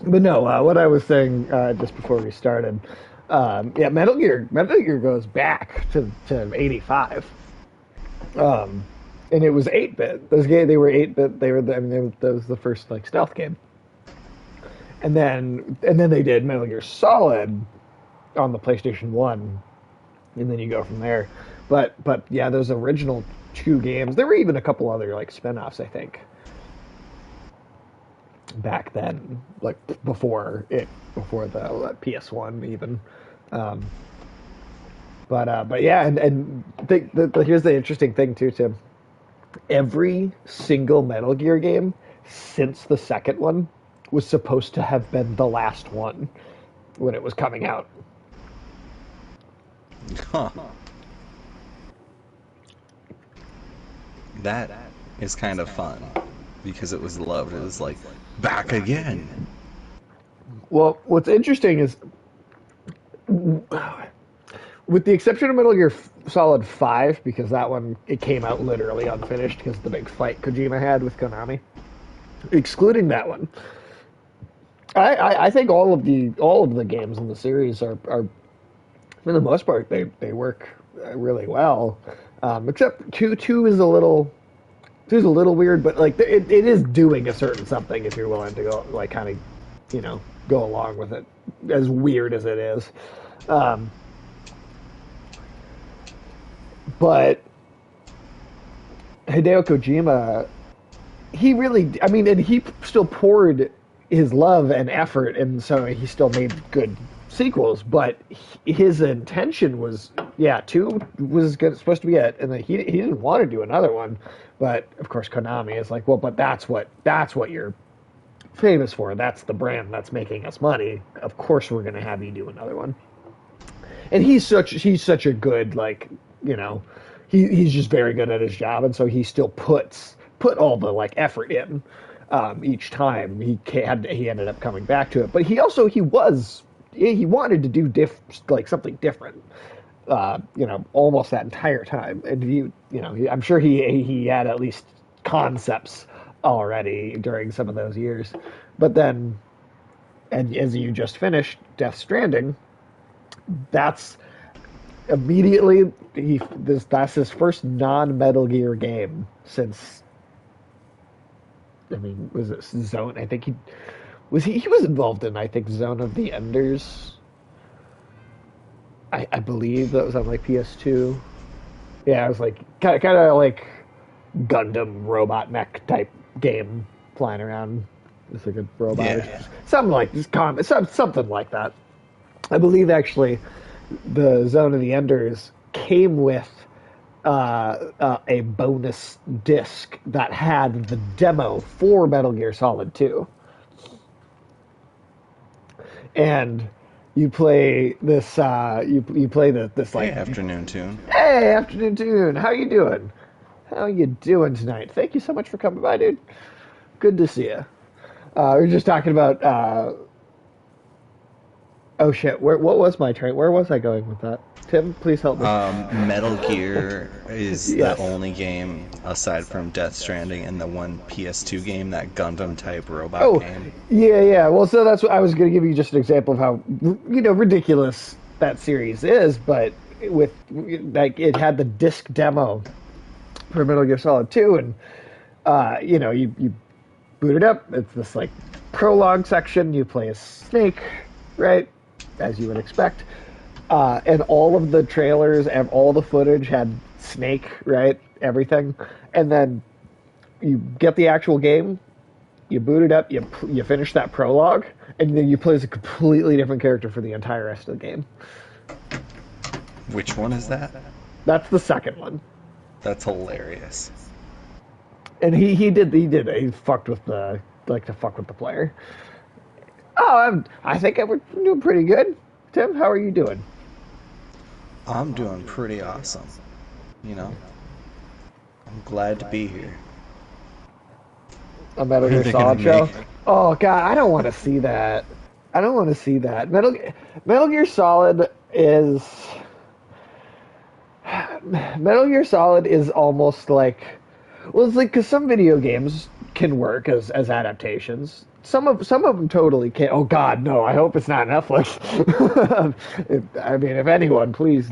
But no, what I was saying just before we started, yeah, Metal Gear goes back to '85, and it was 8-bit. Those games, they were 8-bit. That was the first like stealth game, and then they did Metal Gear Solid on the PlayStation One, and then you go from there. But yeah, those original two games. There were even a couple other like spin-offs, I think, back then, like before the PS1 even. Um, but yeah, and here's the interesting thing too, Tim. Every single Metal Gear game since the second one was supposed to have been the last one when it was coming out. Huh. That is kind of fun because it was loved. It was like back again. Well, what's interesting is, with the exception of Metal Gear Solid 5, because that one, it came out literally unfinished because of the big fight Kojima had with Konami. Excluding that one, I think all of the games in the series are for the most part they work really well. Except two is a little weird, but like it is doing a certain something if you're willing to go like kind of go along with it, as weird as it is. But Hideo Kojima, and he still poured his love and effort, and so he still made good sequels. But his intention was, yeah, 2 was supposed to be it, and he didn't want to do another one. But of course, Konami is like, well, but that's what you're famous for. That's the brand that's making us money. Of course, we're going to have you do another one. And he's such a good, like, he's just very good at his job, and so he still put all the like effort in each time. He ended up coming back to it, but he wanted to do something different. Almost that entire time, and I'm sure he had at least concepts already during some of those years. But then, and as you just finished Death Stranding, that's immediately that's his first non-Metal Gear game since, was it Zone? I think he was involved in, I think, Zone of the Enders. I believe that was on like PS2. Yeah, it was like kind of like Gundam robot mech type game flying around. It's like a robot, something like something like that. I believe actually, the Zone of the Enders came with a bonus disc that had the demo for Metal Gear Solid 2, and you play this. You play this like Afternoon Tune. Hey, Afternoon Tune. How you doing? How you doing tonight? Thank you so much for coming by, dude. Good to see you. We were just talking about. Oh shit! What was my train? Where was I going with that? Tim, please help me. Metal Gear is Yes. the only game aside from Death Stranding and the one PS2 game, that Gundam type robot game. Yeah. Well, so that's what I was going to give you, just an example of how ridiculous that series is. But with like, it had the disc demo for Metal Gear Solid 2, and you boot it up. It's this like prologue section. You play as Snake, right, as you would expect. And all of the trailers and all the footage had Snake, right? Everything. And then you get the actual game, you boot it up, you finish that prologue, and then you play as a completely different character for the entire rest of the game. Which one is that? That's the second one. That's hilarious. And he fucked with the player. Oh, I think we're doing pretty good. Tim, how are you doing? I'm doing pretty awesome. I'm glad to be here. A Metal Gear Solid show? Oh god, I don't want to see that. Metal Gear Solid is Metal Gear Solid is almost like, well, it's like because some video games can work as adaptations. Some of them totally can't. Oh God, no! I hope it's not Netflix. I mean, if anyone, please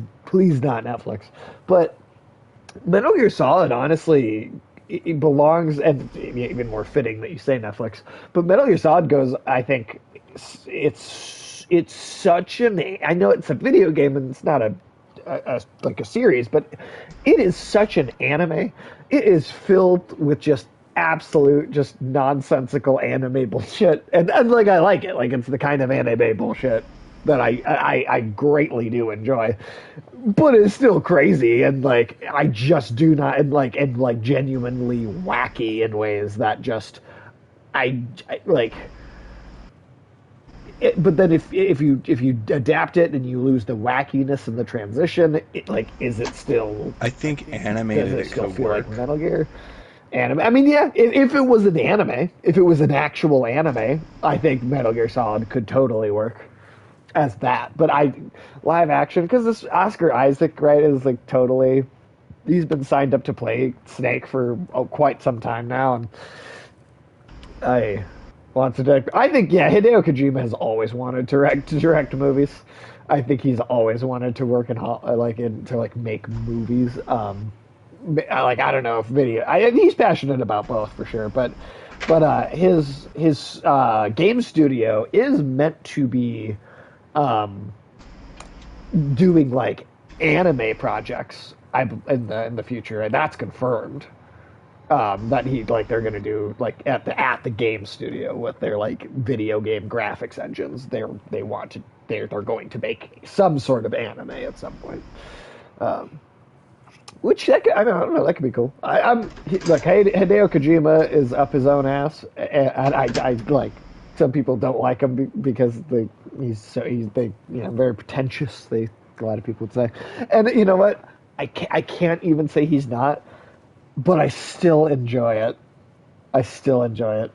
not Netflix. But Metal Gear Solid, honestly, it belongs, and even more fitting that you say Netflix. But Metal Gear Solid goes, I think, it's such an. I know it's a video game and it's not like a series, but it is such an anime. It is filled with just absolute, just nonsensical anime bullshit, and like I like it. Like it's the kind of anime bullshit that I greatly do enjoy, but it's still crazy and like I just do not and like genuinely wacky in ways that just I like. But then if you adapt it and you lose the wackiness and the transition, like is it still I think does animated it it still could feel like work. Metal Gear? Anime. I mean, yeah. If it was an anime, if it was an actual anime, I think Metal Gear Solid could totally work as that. But live action because this Oscar Isaac right is like totally. He's been signed up to play Snake for quite some time now, and I wants to direct. I think yeah, Hideo Kojima has always wanted to direct movies. I think he's always wanted to work in to like make movies. Like I don't know if video. He's passionate about both for sure, but his game studio is meant to be doing like anime projects. In the future, and that's confirmed. That he like they're gonna do like at the game studio with their like video game graphics engines. They're going to make some sort of anime at some point. Which I don't know, that could be cool. Look, Hideo Kojima is up his own ass, and I like some people don't like him because they very pretentious. A lot of people would say, and you know what? I can't even say he's not, but I still enjoy it. I still enjoy it.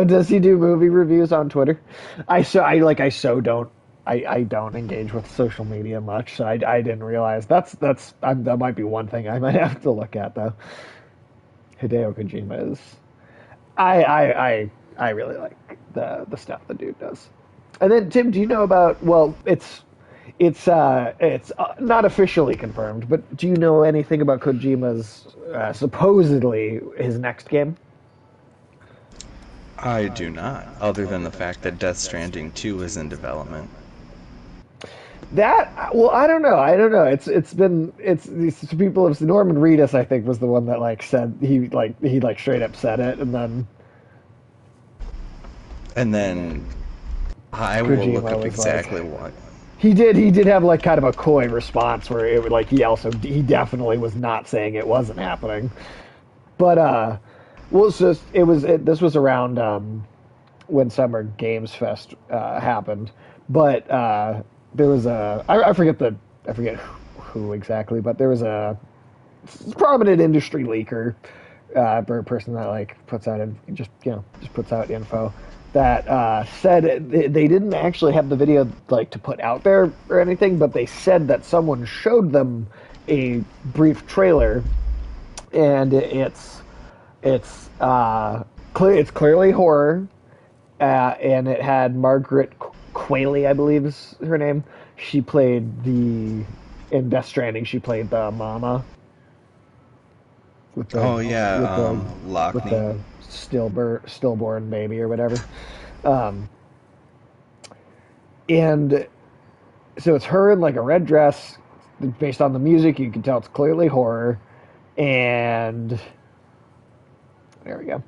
Does he do movie reviews on Twitter? I don't I don't engage with social media much, so I didn't realize that might be one thing I might have to look at though. Hideo Kojima is I really like the stuff the dude does. And then Tim, do you know about? Well, it's not officially confirmed, but do you know anything about Kojima's supposedly his next game? I do not, other than the fact that Death Stranding 2 is in development. That well, I don't know. It's these people. Norman Reedus, I think, was the one that like said he straight up said it, and then And then I will look Kojima up was like, exactly what. he did have like kind of a coy response where it would like he definitely was not saying it wasn't happening, but well this was around when Summer Games Fest happened, but there was I forget who exactly, but there was a prominent industry leaker, person that like puts out and just puts out info that said they didn't actually have the video like to put out there or anything, but they said that someone showed them a brief trailer, and it's clearly horror, and it had Margaret Qualley, I believe is her name. She played in Death Stranding. She played the mama with the Oh yeah, with the with Lockney. the stillborn baby or whatever. Um, and so it's her in like a red dress. Based on the music, you can tell it's clearly horror. And there we go.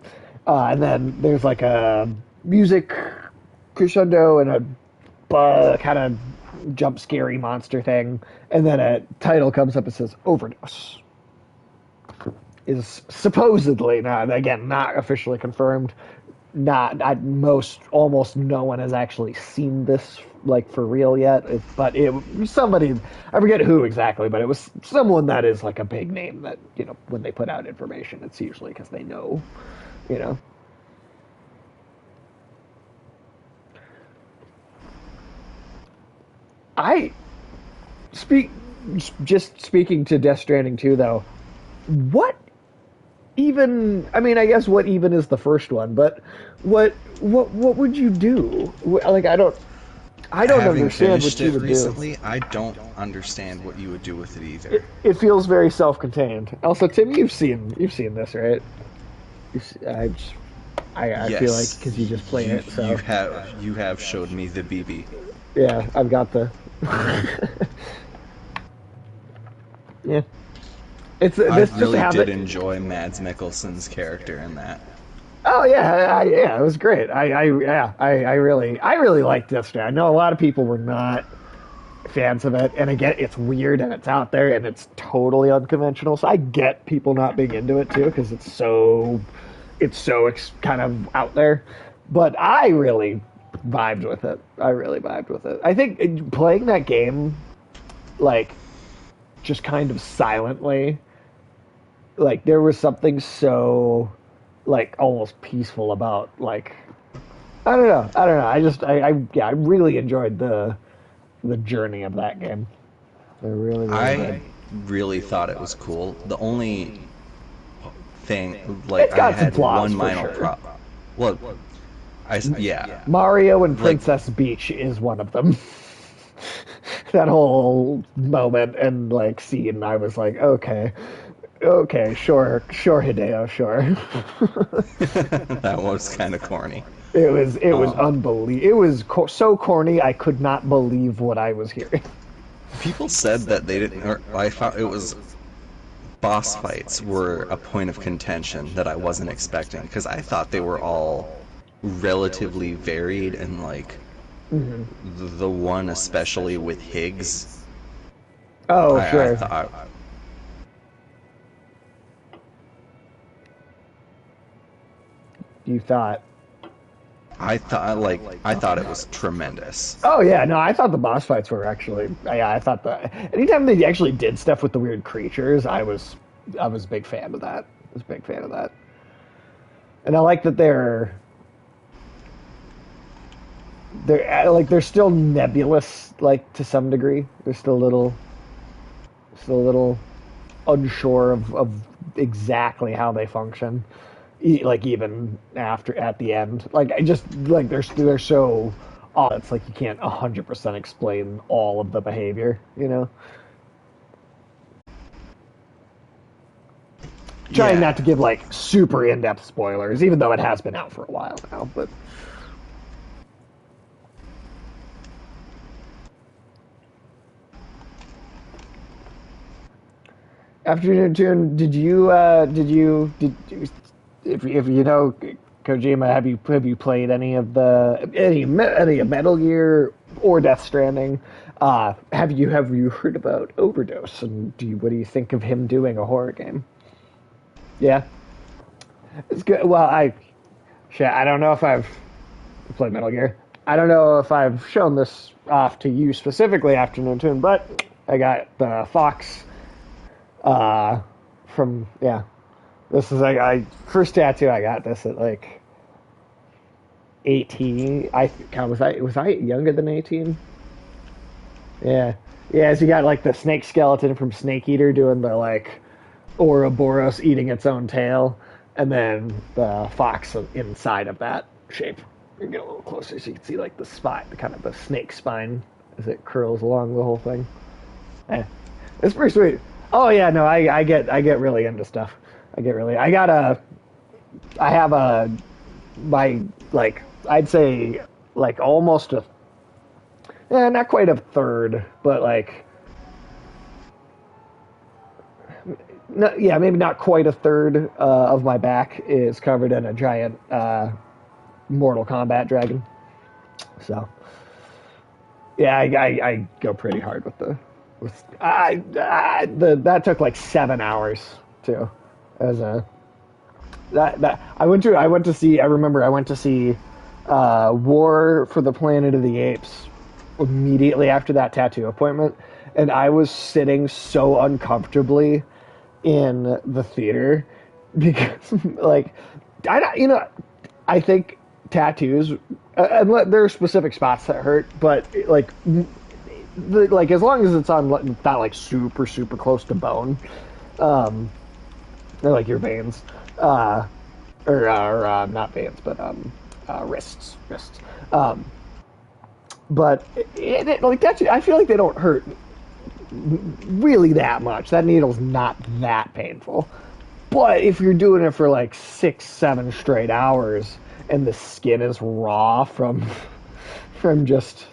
And then there's like a music crescendo and a kind of jump scary monster thing. And then a title comes up and says overdose. Is supposedly not officially confirmed. Almost no one has actually seen this like for real yet. But somebody, I forget who exactly, but it was someone that is like a big name that when they put out information, it's usually because they know, you know. I speak just speaking to Death Stranding 2, though, what even? I mean, I guess what even is the first one, but what would you do? Like, I don't Having understand what finished you it would do. recently, I don't understand what you would do with it either. It feels very self-contained. Also, Tim, you've seen this, right? I feel like Yes, because you just played you it, you so have you have showed me the BB. yeah, I've got the yeah. It's I this just really have did it. enjoy Mads Mikkelsen's character in that. Oh yeah, yeah, it was great. I really liked this. I know a lot of people were not fans of it, and again, it's weird and it's out there and it's totally unconventional. So I get people not being into it too because it's so kind of out there. But I really vibed with it. I really vibed with it. I think playing that game, like, just kind of silently, like there was something so like almost peaceful about, like, I don't know. I really enjoyed the journey of that game. I really, really did. I really thought it was cool. The only thing, like, It's I got some had flaws one for minor sure. well, yeah, Mario and like, Princess Beach is one of them. That whole moment and like scene, I was like, okay, okay, sure, Hideo, sure. that was kind of corny. It was Um, unbelievable. It was so corny. I could not believe what I was hearing. People said that they didn't, or I thought it was boss fights were a point of contention that I wasn't expecting because I thought they were all relatively varied and like Hmm. the one especially with Higgs. Oh, I sure. thought You thought. I thought it was tremendous. Oh yeah, no, I thought the boss fights were actually. Yeah, I thought that anytime they actually did stuff with the weird creatures, I was a big fan of that. I was a big fan of that, and I like that they're still nebulous, like to some degree. They're still a little unsure of exactly how they function. Like even after at the end, like I just like they're so odd. It's like you can't 100% explain all of the behavior. Trying Yeah. not to give like super in-depth spoilers, even though it has been out for a while now. But Afternoon Tune, did you if you know Kojima, have you played any of Metal Gear or Death Stranding? Have you heard about Overdose, and what do you think of him doing a horror game? Yeah, it's good. Well, I don't know if I've played Metal Gear. I don't know if I've shown this off to you specifically, Afternoon Tune, but I got the Fox uh, from yeah. This is like I first tattoo I got this at like 18. God, was I younger than 18? Yeah. Yeah, so you got like the snake skeleton from Snake Eater doing the like Ouroboros eating its own tail, and then the fox inside of that shape. You get a little closer so you can see like the spine, the kind of the snake spine as it curls along the whole thing. Eh, it's pretty sweet. Oh yeah, no, I get really into stuff. I have my like I'd say like almost not quite a third, but like no, yeah, maybe not quite a third of my back is covered in a giant Mortal Kombat dragon. So yeah, I go pretty hard with the with that took like 7 hours too, as a that I remember I went to see War for the Planet of the Apes immediately after that tattoo appointment, and I was sitting so uncomfortably in the theater because like I think tattoos, and there are specific spots that hurt, but like like as long as it's on not like super super close to bone, um, or like your veins, uh, or not veins, but wrists. Um, but like that's I feel like they don't hurt really that much. That needle's not that painful. But if you're doing it for like 6, 7 straight hours and the skin is raw from from just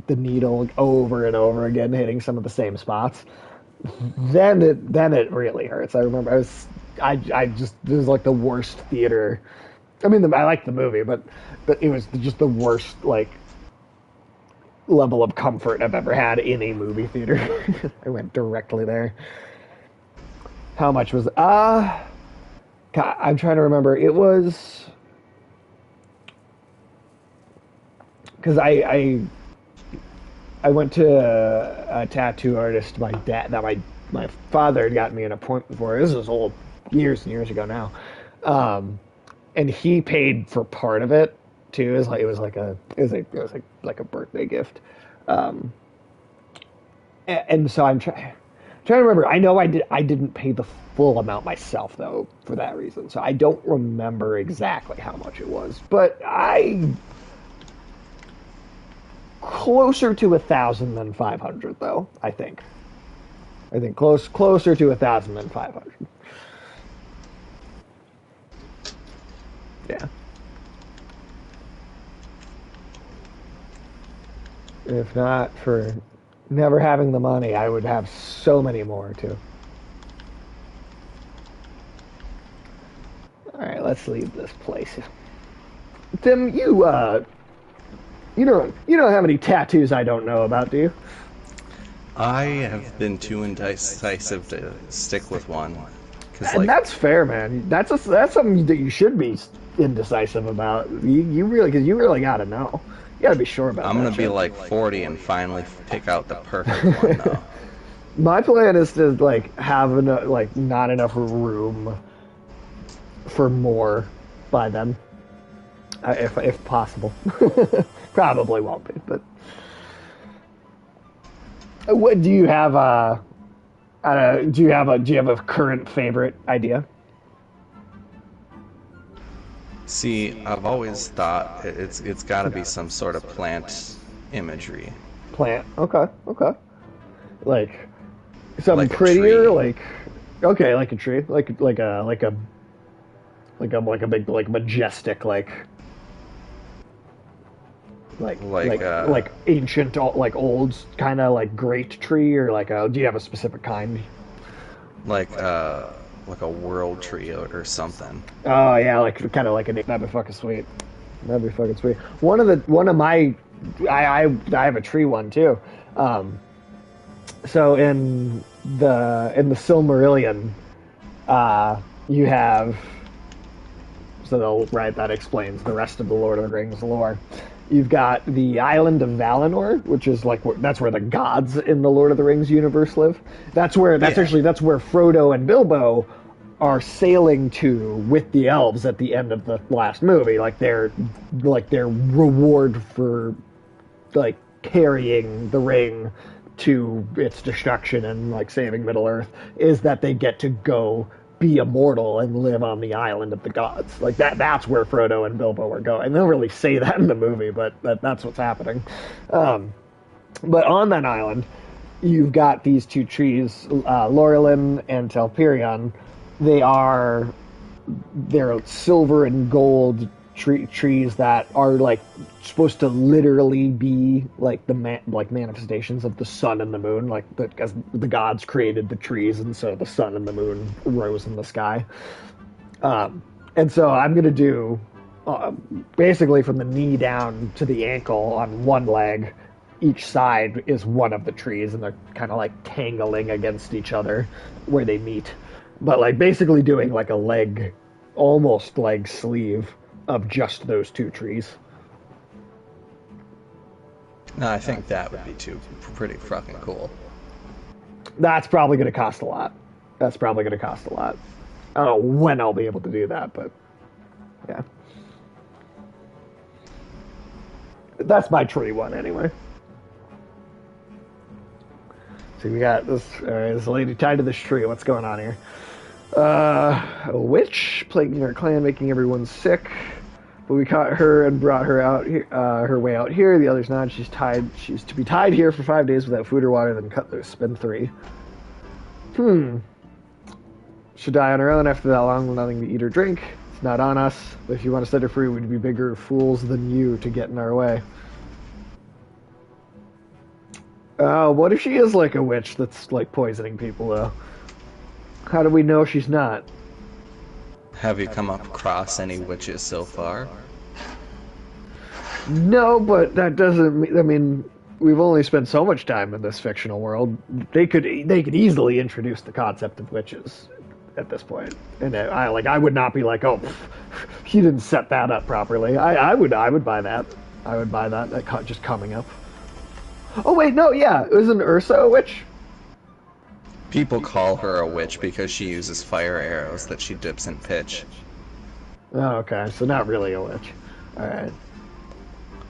the needle over and over again hitting some of the same spots, then it really hurts. I remember I just this was like the worst theater. I mean, I liked the movie, but it was just the worst like level of comfort I've ever had in a movie theater. I went directly there. How much was God, I'm trying to remember. It was because I went to a tattoo artist my dad that my father had gotten me an appointment for. This is old years and years ago now, and he paid for part of it too. It was like a birthday gift, and so I'm trying to remember. I know I didn't pay the full amount myself though for that reason, so I don't remember exactly how much it was, but I closer to 1,000 than 500 though. I think closer to 1,000 than 500. Yeah. If not for never having the money, I would have so many more too. All right, let's leave this place. Tim, you don't have any tattoos I don't know about, do you? I have been too indecisive to stick with one. Because, And like, that's fair, man. That's something that you should be indecisive about. You really because you really got to know. You got to be sure about I'm that gonna be shit. like 40 and finally pick out the perfect one, though. My plan is to like have like not enough room for more by then, if possible. Probably won't be, but what do you have? Do you have a current favorite idea? See, I've always thought it's got to be No. some sort of plant imagery, Plant. Okay. Okay. Like something like a prettier. tree, Like okay, like a tree. Like a big like majestic like like ancient like old kind of like great tree or like a do you have a specific kind? like uh like a world tree or something. Oh yeah, like kind of like a that'd be fucking sweet. That'd be fucking sweet. One of my I have a tree one too. Um, so in the Silmarillion, you have right that explains the rest of the Lord of the Rings lore. You've got the island of Valinor, which is like that's where the gods in the Lord of the Rings universe live. Yeah, That's where Frodo and Bilbo are sailing to with the elves at the end of the last movie. Like their reward for like carrying the ring to its destruction and like saving Middle Earth is that they get to go be immortal and live on the island of the gods. Like that's where Frodo and Bilbo are going. They don't really say that in the movie, but that's what's happening. Um, but on that island, you've got these two trees, Laurelin and Telperion. They are they're silver and gold trees that are like supposed to literally be like like manifestations of the sun and the moon, like because the gods created the trees, and so the sun and the moon rose in the sky. And so I'm gonna do basically from the knee down to the ankle on one leg. Each side is one of the trees, and they're kind of like tangling against each other where they meet. But like basically doing like a leg, almost leg sleeve of just those two trees. no, I think that would be too pretty fucking cool. That's probably going to cost a lot. That's probably going to cost a lot. I don't know when I'll be able to do that, but yeah. That's my tree one anyway. So we got this. This lady tied to this tree. What's going on here? A witch plaguing our clan, making everyone sick. But we caught her and brought her out here, her way out here. The others not. She's tied. She's to be tied here for 5 days without food or water, then cut loose. Spend 3. Should die on her own after that long with nothing to eat or drink. It's not on us. But if you want to set her free, we'd be bigger fools than you to get in our way. What if she is like a witch that's like poisoning people, though? How do we know she's not? Have you come across any witches so far? No, but that doesn't mean... I mean, we've only spent so much time in this fictional world. They could easily introduce the concept of witches at this point. And I would not be like, oh, he didn't set that up properly. I would buy that. I would buy that just coming up. Oh, wait, no, yeah. Isn't Ursa a witch? People call her a witch because she uses fire arrows that she dips in pitch. Oh, okay. So not really a witch. Alright.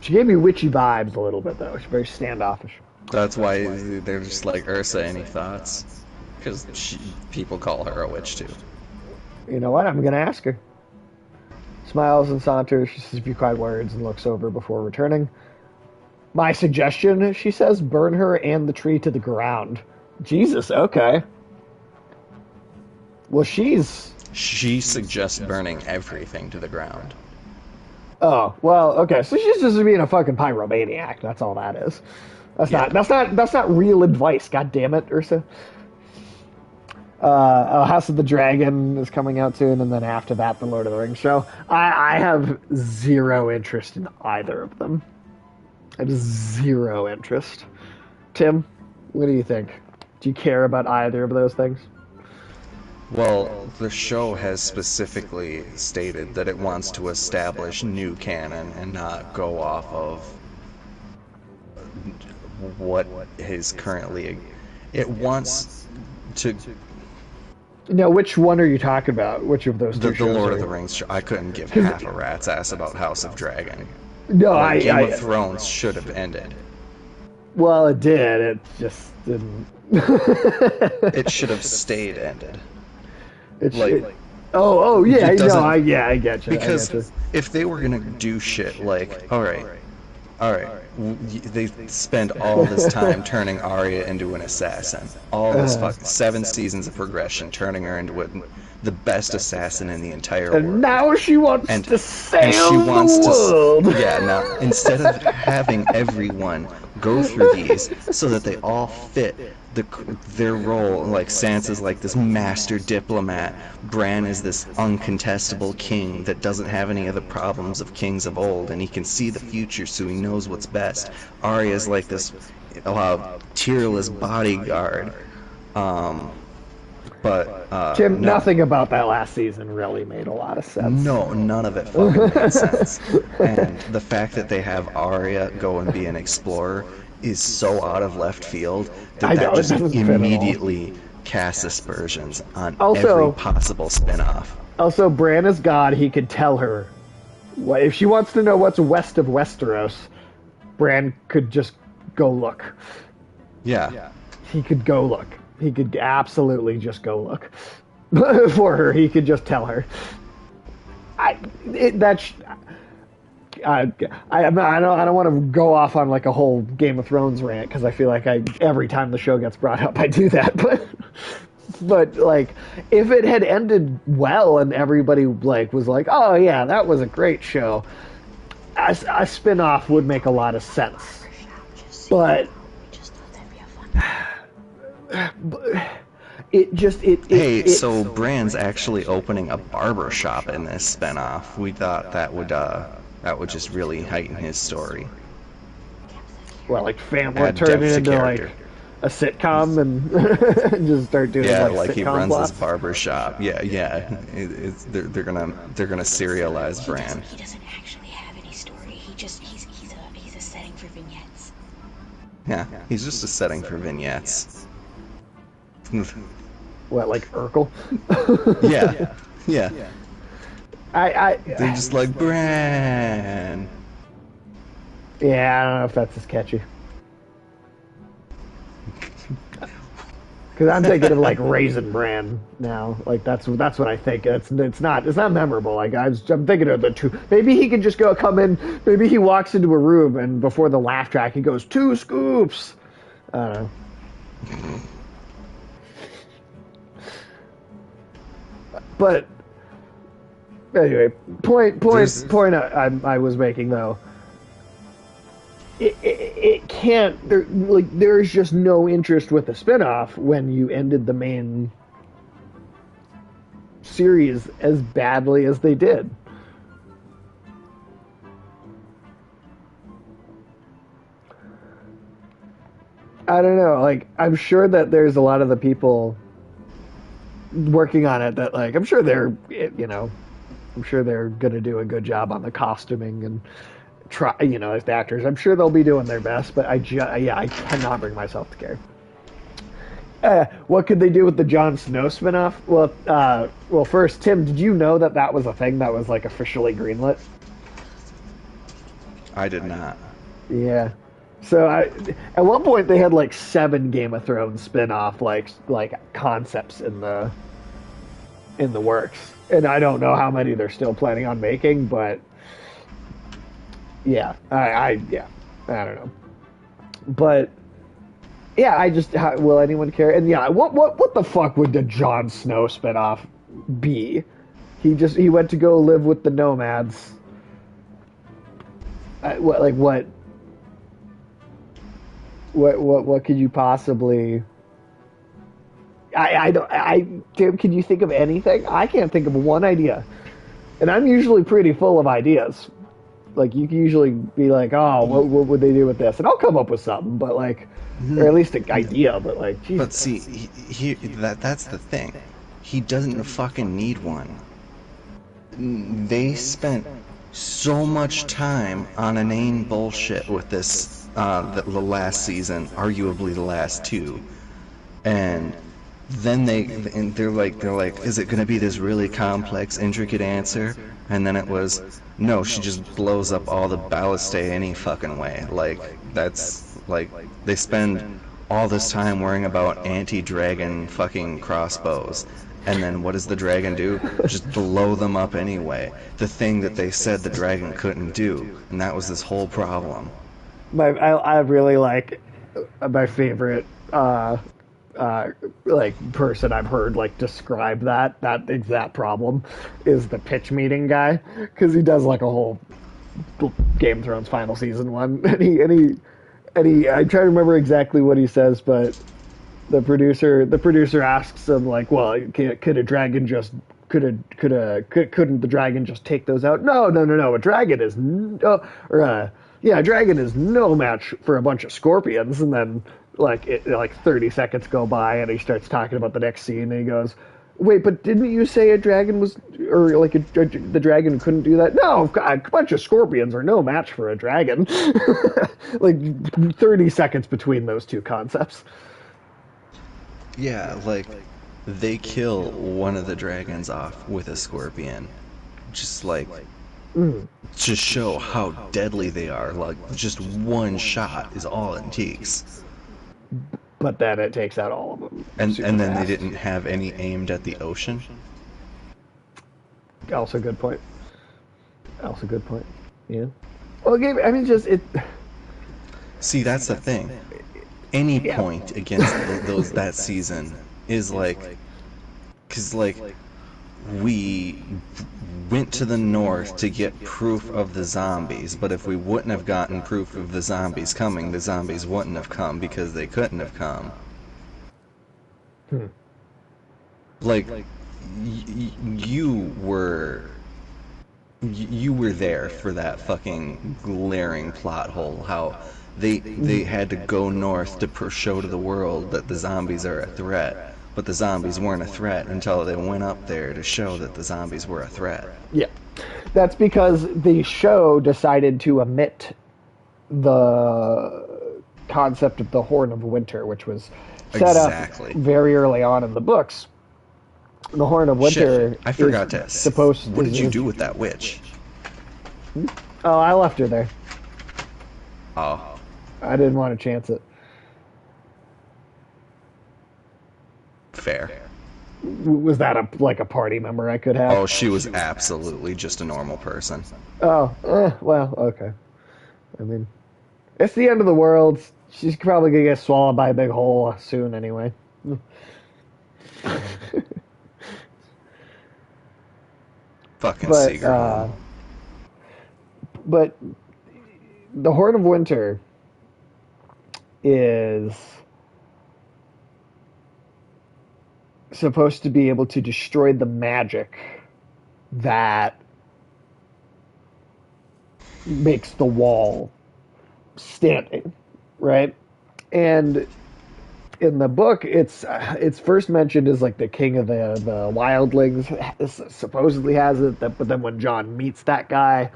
She gave me witchy vibes a little bit, though. She's very standoffish. That's why they're just like, Ursa, any thoughts? Because people call her a witch, too. You know what? I'm going to ask her. Smiles and saunters. She says a few quiet words and looks over before returning. My suggestion, she says, burn her and the tree to the ground. Jesus, okay. Well, She suggests burning everything to the ground. Oh, well, okay. So she's just being a fucking pyromaniac. That's all that is. That's not real advice. God damn it, Ursa. House of the Dragon is coming out soon, and then after that, the Lord of the Rings show. I have zero interest in either of them. I have zero interest. Tim, what do you think? Do you care about either of those things? Well, the show has specifically stated that it wants to establish new canon and not go off of what is currently... It wants to... Now, which one are you talking about? Which of those two shows? The Lord of the Rings show. I couldn't give half a rat's ass about House of Dragon. No, Game of Thrones should have ended. Well, it did. It just didn't. It should have stayed ended. I get you. Because if they were gonna do shit like, all right, they spend all this time turning Arya into an assassin, all this 7 seasons of progression, turning her into the best assassin in the entire world. And now she wants to sail the world. Now instead of having everyone go through these so that they all fit their role, like Sansa's like this master diplomat, Bran is this uncontestable king that doesn't have any of the problems of kings of old, and he can see the future so he knows what's best. Arya's like this tearless bodyguard. Jim, nothing about that last season really made a lot of sense. No, none of it fucking made sense. And the fact that they have Arya go and be an explorer is so out of left field that just immediately casts aspersions on every possible spin-off. Also, Bran is God. He could tell her. If she wants to know what's west of Westeros, Bran could just go look. Yeah. He could go look. He could absolutely just go look for her. He could just tell her. I don't want to go off on like a whole Game of Thrones rant because I feel like every time the show gets brought up I do that. But like if it had ended well and everybody like was like, oh yeah, that was a great show, a spin-off would make a lot of sense. But so Bran's actually opening a barber shop in this spinoff. We thought that would just really heighten his story. Well, like family turn it into character. Like a sitcom and just start doing like he runs plots. his barber shop. They're gonna serialize Bran. He doesn't actually have any story. He's a setting for vignettes. Yeah, he's just a setting for vignettes. What, like Urkel? Yeah. They're just like, Bran. Yeah, I don't know if that's as catchy. Because I'm thinking of like Raisin Bran now. Like that's what I think. It's not memorable. Like I'm thinking of the two. Maybe he can just come in. Maybe he walks into a room and before the laugh track he goes 2 scoops. I don't know. But anyway, point I was making though. It can't. There's just no interest with the spinoff when you ended the main series as badly as they did. I don't know. Like, I'm sure that there's a lot of the people working on it that, like, I'm sure they're gonna do a good job on the costuming and try, as the actors. I'm sure they'll be doing their best, but I cannot bring myself to care. What could they do with the Jon Snow spinoff? Well, first, Tim, did you know that was a thing that was like officially greenlit? I did not. Yeah. So at one point they had like 7 Game of Thrones spin-off like concepts in the works, and I don't know how many they're still planning on making, but yeah, I don't know, but yeah, will anyone care? And yeah, what the fuck would the Jon Snow spinoff be? He went to go live with the nomads. What could you possibly? Tim, can you think of anything? I can't think of one idea, and I'm usually pretty full of ideas. Like, you can usually be like, oh, what would they do with this? And I'll come up with something, but like, or at least an idea, but like, Jesus. But see, that's the thing. He doesn't fucking need one. They spent so much time on inane bullshit with this, the last season, arguably the last 2, and then they're like, is it gonna be this really complex, intricate answer? And then it was, no, she just blows up all the ballistae any fucking way. Like, that's, like, they spend all this time worrying about anti-dragon fucking crossbows. And then what does the dragon do? Just blow them up anyway. The thing that they said the dragon couldn't do. And that was this whole problem. I really like my favorite like person I've heard like describe that exact problem is the pitch meeting guy, because he does like a whole Game of Thrones final season one, and he I try to remember exactly what he says, but the producer asks him like, well, couldn't the dragon just take those out? No, a dragon is a dragon is no match for a bunch of scorpions. And then like 30 seconds go by and he starts talking about the next scene and he goes, wait, but didn't you say a dragon was, or like the dragon couldn't do that? No, a bunch of scorpions are no match for a dragon. Like 30 seconds between those two concepts. Yeah, like, they kill one of the dragons off with a scorpion. Just like, to show how deadly they are. Like, just one shot is all it takes. But then it takes out all of them. And then fast. They didn't have any aimed at the ocean? Also good point. Yeah. Well, I mean, just it... See, that's the thing. Any point against that season is like, because like, we went to the north to get proof of the zombies, but if we wouldn't have gotten proof of the zombies coming, the zombies wouldn't have come because they couldn't have come. Like, you were there for that fucking glaring plot hole, how they had to go north to show to the world that the zombies are a threat, but the zombies weren't a threat until they went up there to show that the zombies were a threat. Yeah. That's because the show decided to omit the concept of the Horn of Winter, which was set up very early on in the books. The Horn of Winter. Shit, I forgot to supposed. What did you do with that witch? Oh, I left her there. Oh. I didn't want to chance it. fair. Was that a party member I could have? Oh, she was absolutely just a normal person. Oh, well, okay. I mean, it's the end of the world. She's probably gonna get swallowed by a big hole soon anyway. Fucking But Seeger. but the Horn of Winter is supposed to be able to destroy the magic that makes the wall standing, right? And in the book, it's first mentioned as like the king of the wildlings supposedly has it, but then when John meets that guy,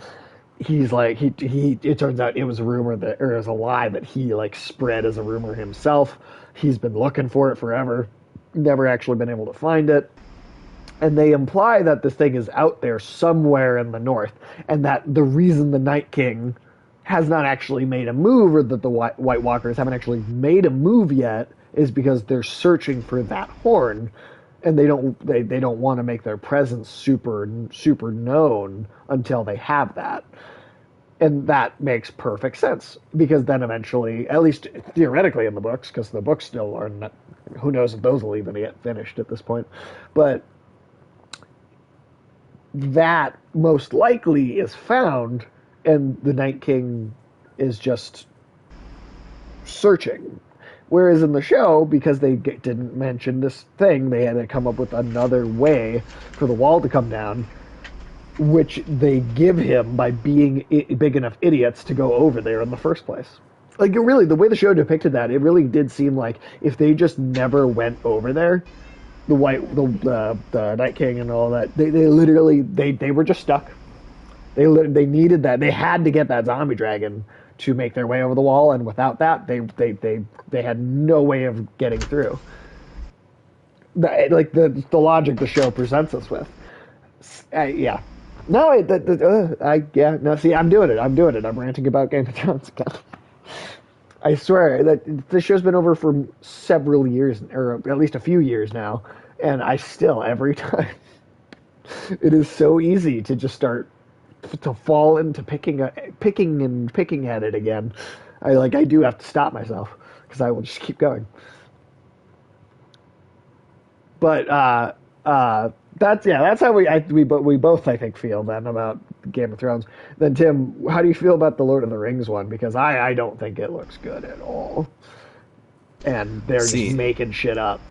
he's like he it turns out it was a rumor that, or it was a lie that he like spread as a rumor himself. He's been looking for it forever, never actually been able to find it. And they imply that this thing is out there somewhere in the north, and that the reason the Night King has not actually made a move, or that the White Walkers haven't actually made a move yet, is because they're searching for that horn, and they don't want to make their presence super known until they have that. And that makes perfect sense, because then eventually, at least theoretically in the books, because the books still are not, who knows if those will even get finished at this point, but that most likely is found, and the Night King is just searching. Whereas in the show, because they didn't mention this thing, they had to come up with another way for the wall to come down, which they give him by being big enough idiots to go over there in the first place. Like, it really, the way the show depicted that, it really did seem like if they just never went over there, the Night King and all that, they literally they were just stuck. They needed that. They had to get that zombie dragon to make their way over the wall, and without that, they had no way of getting through. Like the logic the show presents us with. Yeah. No, no. See, I'm doing it. I'm ranting about Game of Thrones again. I swear that this show's been over for several years, or at least a few years now, and I still, every time, it is so easy to just start to fall into picking at it again. I do have to stop myself, because I will just keep going. But that's how we both, I think, feel then about Game of Thrones. Then Tim, how do you feel about the Lord of the Rings one? Because I don't think it looks good at all, and they're just making shit up.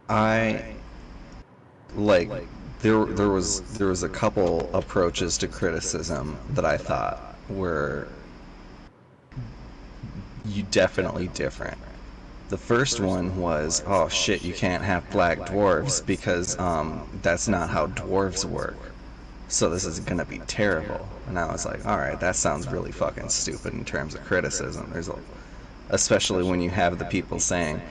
I like there was a couple approaches to criticism that I thought were definitely different. The first one was, oh shit, you can't have black dwarves because that's not how dwarves work. So this is gonna be terrible. And I was like, alright, that sounds really fucking stupid in terms of criticism. Especially when you have the people saying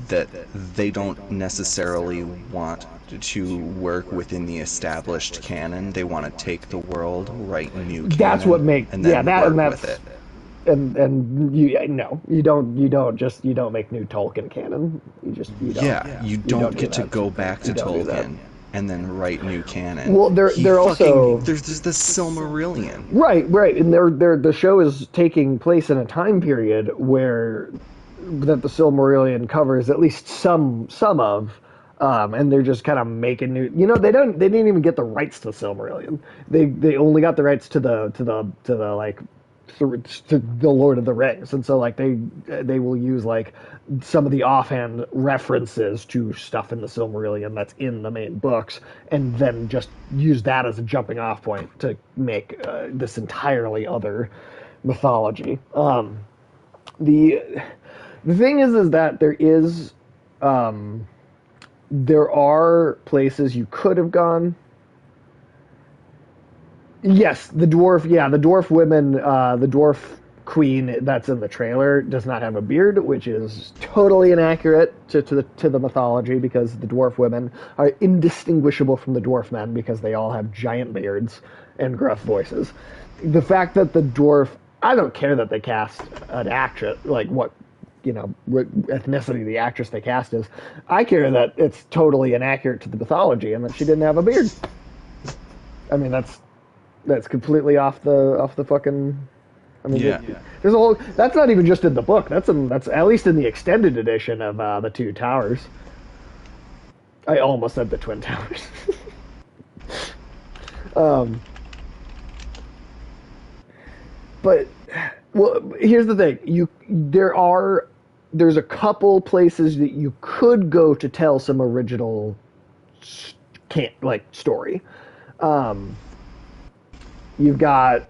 that they don't necessarily want to work within the established canon. They want to take the world, write new canon, that's what makes and then work with it. And you don't make new Tolkien canon. You don't get to go back to Tolkien and then write new canon. Well, they're also there's the Silmarillion. Right, and the show is taking place in a time period where that the Silmarillion covers at least some of, and they're just kind of making new. They didn't even get the rights to the Silmarillion. They only got the rights to the Lord of the Rings, and so like they will use like some of the offhand references to stuff in the Silmarillion that's in the main books, and then just use that as a jumping off point to make this entirely other mythology. The thing is that there are places you could have gone. Yes, the dwarf women, the dwarf queen that's in the trailer does not have a beard, which is totally inaccurate to the mythology, because the dwarf women are indistinguishable from the dwarf men because they all have giant beards and gruff voices. The fact that the dwarf, I don't care that they cast an actress, like what ethnicity the actress they cast is. I care that it's totally inaccurate to the mythology and that she didn't have a beard. I mean, that's completely off the fucking. I mean, there's a whole. That's not even just in the book. That's at least in the extended edition of the Two Towers. I almost said the Twin Towers. But well, here's the thing: there's a couple places that you could go to tell some original, story. You've got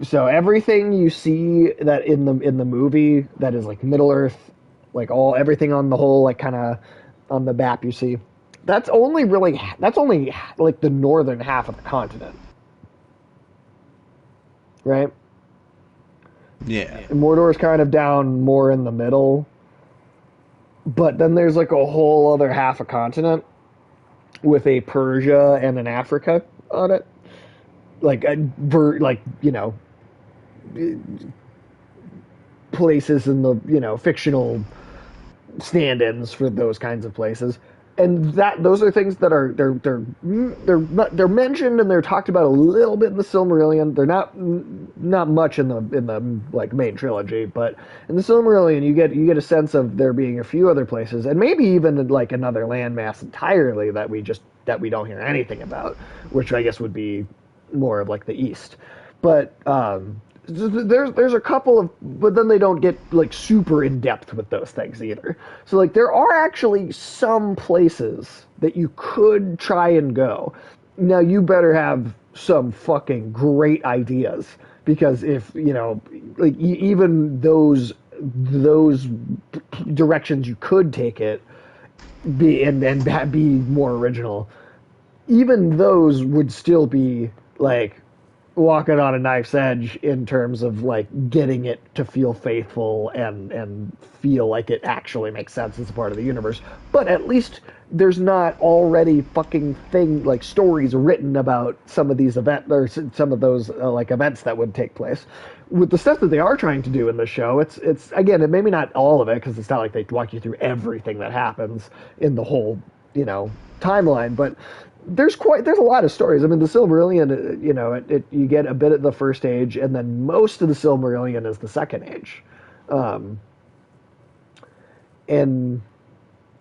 so everything you see that in the movie that is like Middle Earth, like everything on the whole like kind of on the map you see. That's only like the northern half of the continent. Right? Yeah. And Mordor's kind of down more in the middle. But then there's like a whole other half a continent with a Persia and an Africa on it. Places in the, fictional stand-ins for those kinds of places. And those are things that are they're mentioned and they're talked about a little bit in the Silmarillion. They're not much in the like main trilogy, but in the Silmarillion you get a sense of there being a few other places and maybe even like another landmass entirely that we don't hear anything about, which I guess would be more of like the East. But there's a couple of, but then they don't get like super in depth with those things either. So like there are actually some places that you could try and go. Now you better have some fucking great ideas, because if like even those directions you could take it be more original, even those would still be like walking on a knife's edge in terms of like getting it to feel faithful and feel like it actually makes sense as a part of the universe. But at least there's not already fucking stories written about some of these events or some of those like events that would take place. With the stuff that they are trying to do in the show, it's again, and maybe not all of it, because it's not like they walk you through everything that happens in the whole timeline, but there's a lot of stories. I mean, the Silmarillion, you get a bit of the first age, and then most of the Silmarillion is the second age. And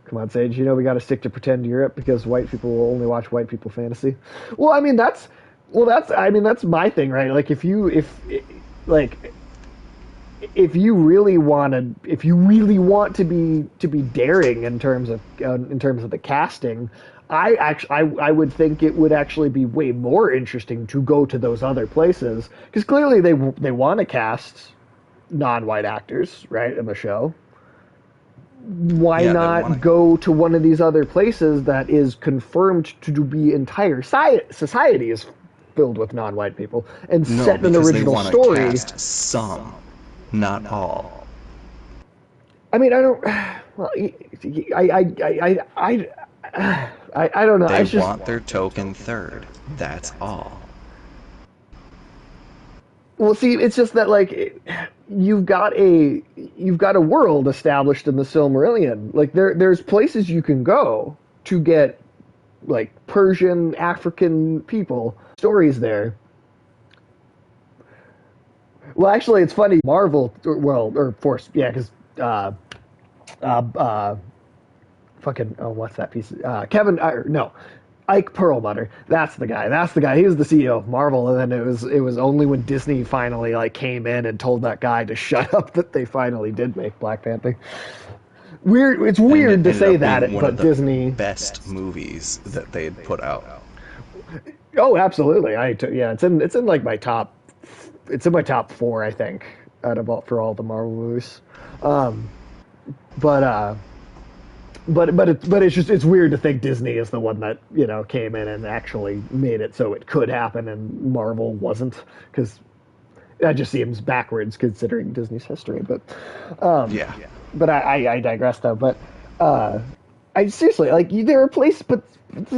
come on, Sage, we got to stick to pretend Europe because white people will only watch white people fantasy. Well, I mean that's my thing, right? Like if you really want to be daring in terms of the casting, I would think it would actually be way more interesting to go to those other places, because clearly they want to cast non-white actors, right, in the show. Why not go to one of these other places that is confirmed to be entire society is filled with non-white people and set an original story? Cast some, not all. I mean, I don't. Well, I don't know. They want their token third. That's all. Well, see, it's just that like you've got a world established in the Silmarillion. Like there's places you can go to get like Persian, African people stories there. Well, actually, it's funny. Marvel, Force, yeah, because what's that piece? Ike Perlmutter. That's the guy. He was the CEO of Marvel, and then it was only when Disney finally like came in and told that guy to shut up that they finally did make Black Panther. Weird. It's weird to say that, but Disney best movies that they had put out. Oh, absolutely. It's in like my top. It's in my top 4, I think, for all the Marvel movies. But it's weird to think Disney is the one that came in and actually made it so it could happen and Marvel wasn't, because that just seems backwards considering Disney's history. But But I digress though. But I seriously, like, there are places, but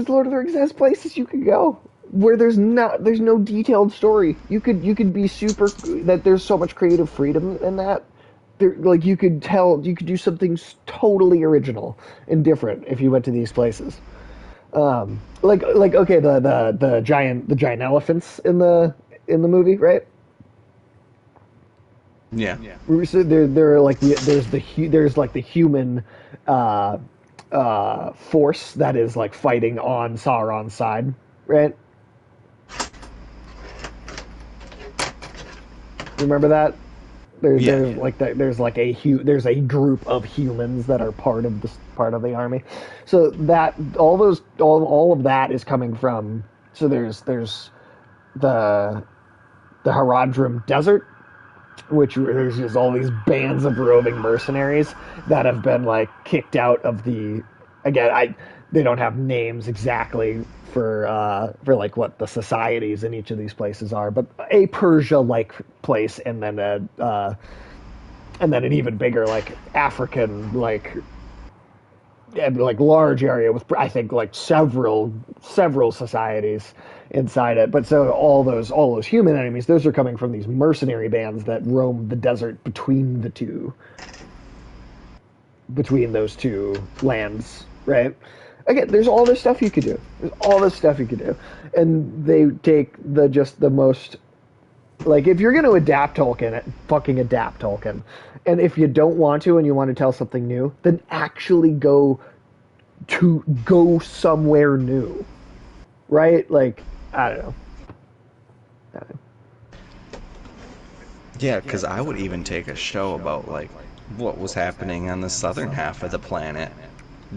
Lord of the Rings has places you could go where there's no detailed story. You could be super, that there's so much creative freedom in that like you could tell you could do something totally original and different if you went to these places. Like okay, the giant elephants in the movie, right? Yeah. So they're like there's like the human force that is like fighting on Sauron's side, right? Remember that? There's Yeah. like there's a group of humans that are part of the army. So that all of that is coming from. So there's the Haradrim Desert, which there's just all these bands of roving mercenaries that have been like kicked out of the. Again, they don't have names exactly for like what the societies in each of these places are, but a Persia like place, and then an even bigger like African like large area with I think like several societies inside it. But so all those human enemies, those are coming from these mercenary bands that roam the desert between those two lands, right? Again, there's all this stuff you could do. There's all this stuff you could do, and they take the most. Like, if you're going to adapt Tolkien, fucking adapt Tolkien. And if you don't want to and you want to tell something new, then actually go somewhere new. Right? Like, I don't know. Yeah, because I would even take a show about like what was happening on the southern half of the planet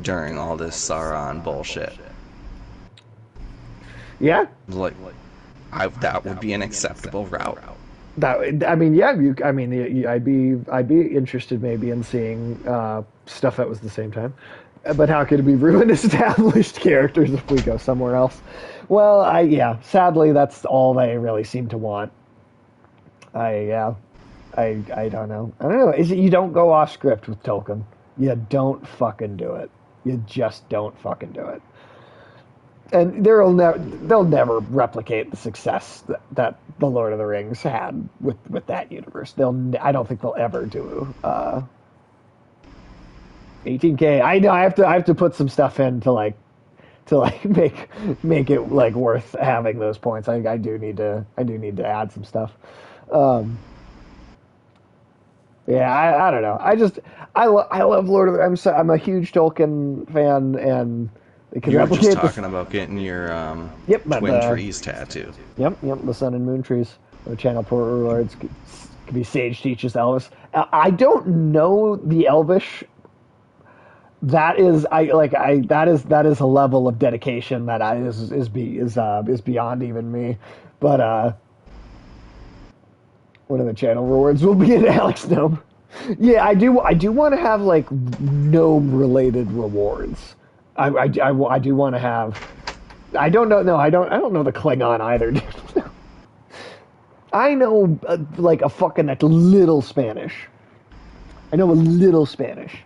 during all this Sauron bullshit. Yeah. Like, that would be an acceptable route. I mean, yeah. I'd be interested maybe in seeing stuff that was the same time. But how could we ruin established characters if we go somewhere else? Well, yeah. Sadly, that's all they really seem to want. Yeah. I don't know. I don't know. You don't go off script with Tolkien. You don't fucking do it. You just don't fucking do it. And they'll never replicate the success that the Lord of the Rings had with that universe. I don't think they'll ever do 18K. I know I have to put some stuff in to make it like worth having those points. I do need to add some stuff. Yeah, I don't know. I love Lord of the. I'm a huge Tolkien fan, and they can You were replicate just talking about getting your twin trees tattoo. Yep, the Sun and Moon trees. Or channel port rewards could be Sage teaches Elvis. I don't know the Elvish. That is that is a level of dedication that is beyond even me. But one of the channel rewards will be an Alex gnome. Yeah, I do want to have like gnome related rewards. I do want to have. I don't know. No, I don't know the Klingon either. Dude. I know like a little Spanish. I know a little Spanish.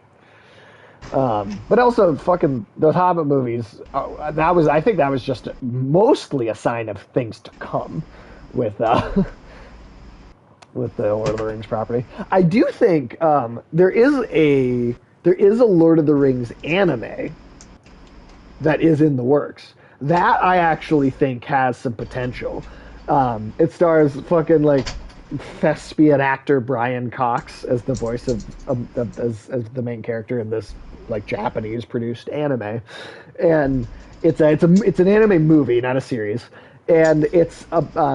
But also fucking those Hobbit movies. I think that was just mostly a sign of things to come with with the Lord of the Rings property. I do think there is a Lord of the Rings anime that is in the works. That I actually think has some potential. It stars fucking like thespian actor Brian Cox as the voice of as the main character in this like Japanese produced anime, and it's an anime movie, not a series. And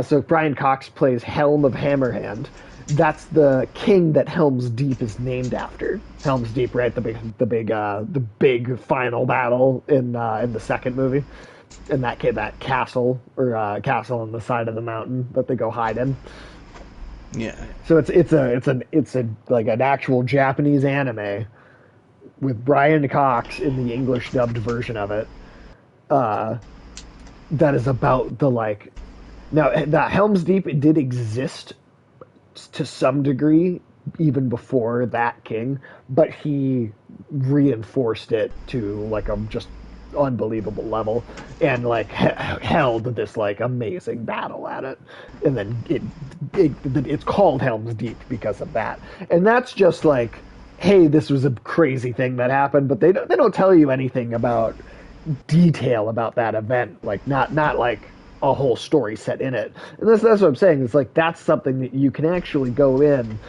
so Brian Cox plays Helm of Hammerhand. That's the king that Helm's Deep is named after. Helm's Deep, right? The big final battle in the second movie, and that castle castle on the side of the mountain that they go hide in. Yeah. So it's like an actual Japanese anime with Brian Cox in the English dubbed version of it. That is about the like. Now, the Helm's Deep did exist to some degree even before that king, but he reinforced it to like a just unbelievable level, and like held this like amazing battle at it, and then it's called Helm's Deep because of that, and that's just like, hey, this was a crazy thing that happened, but they don't tell you anything about detail about that event, like not like a whole story set in it. And that's what I'm saying. It's like that's something that you can actually go in,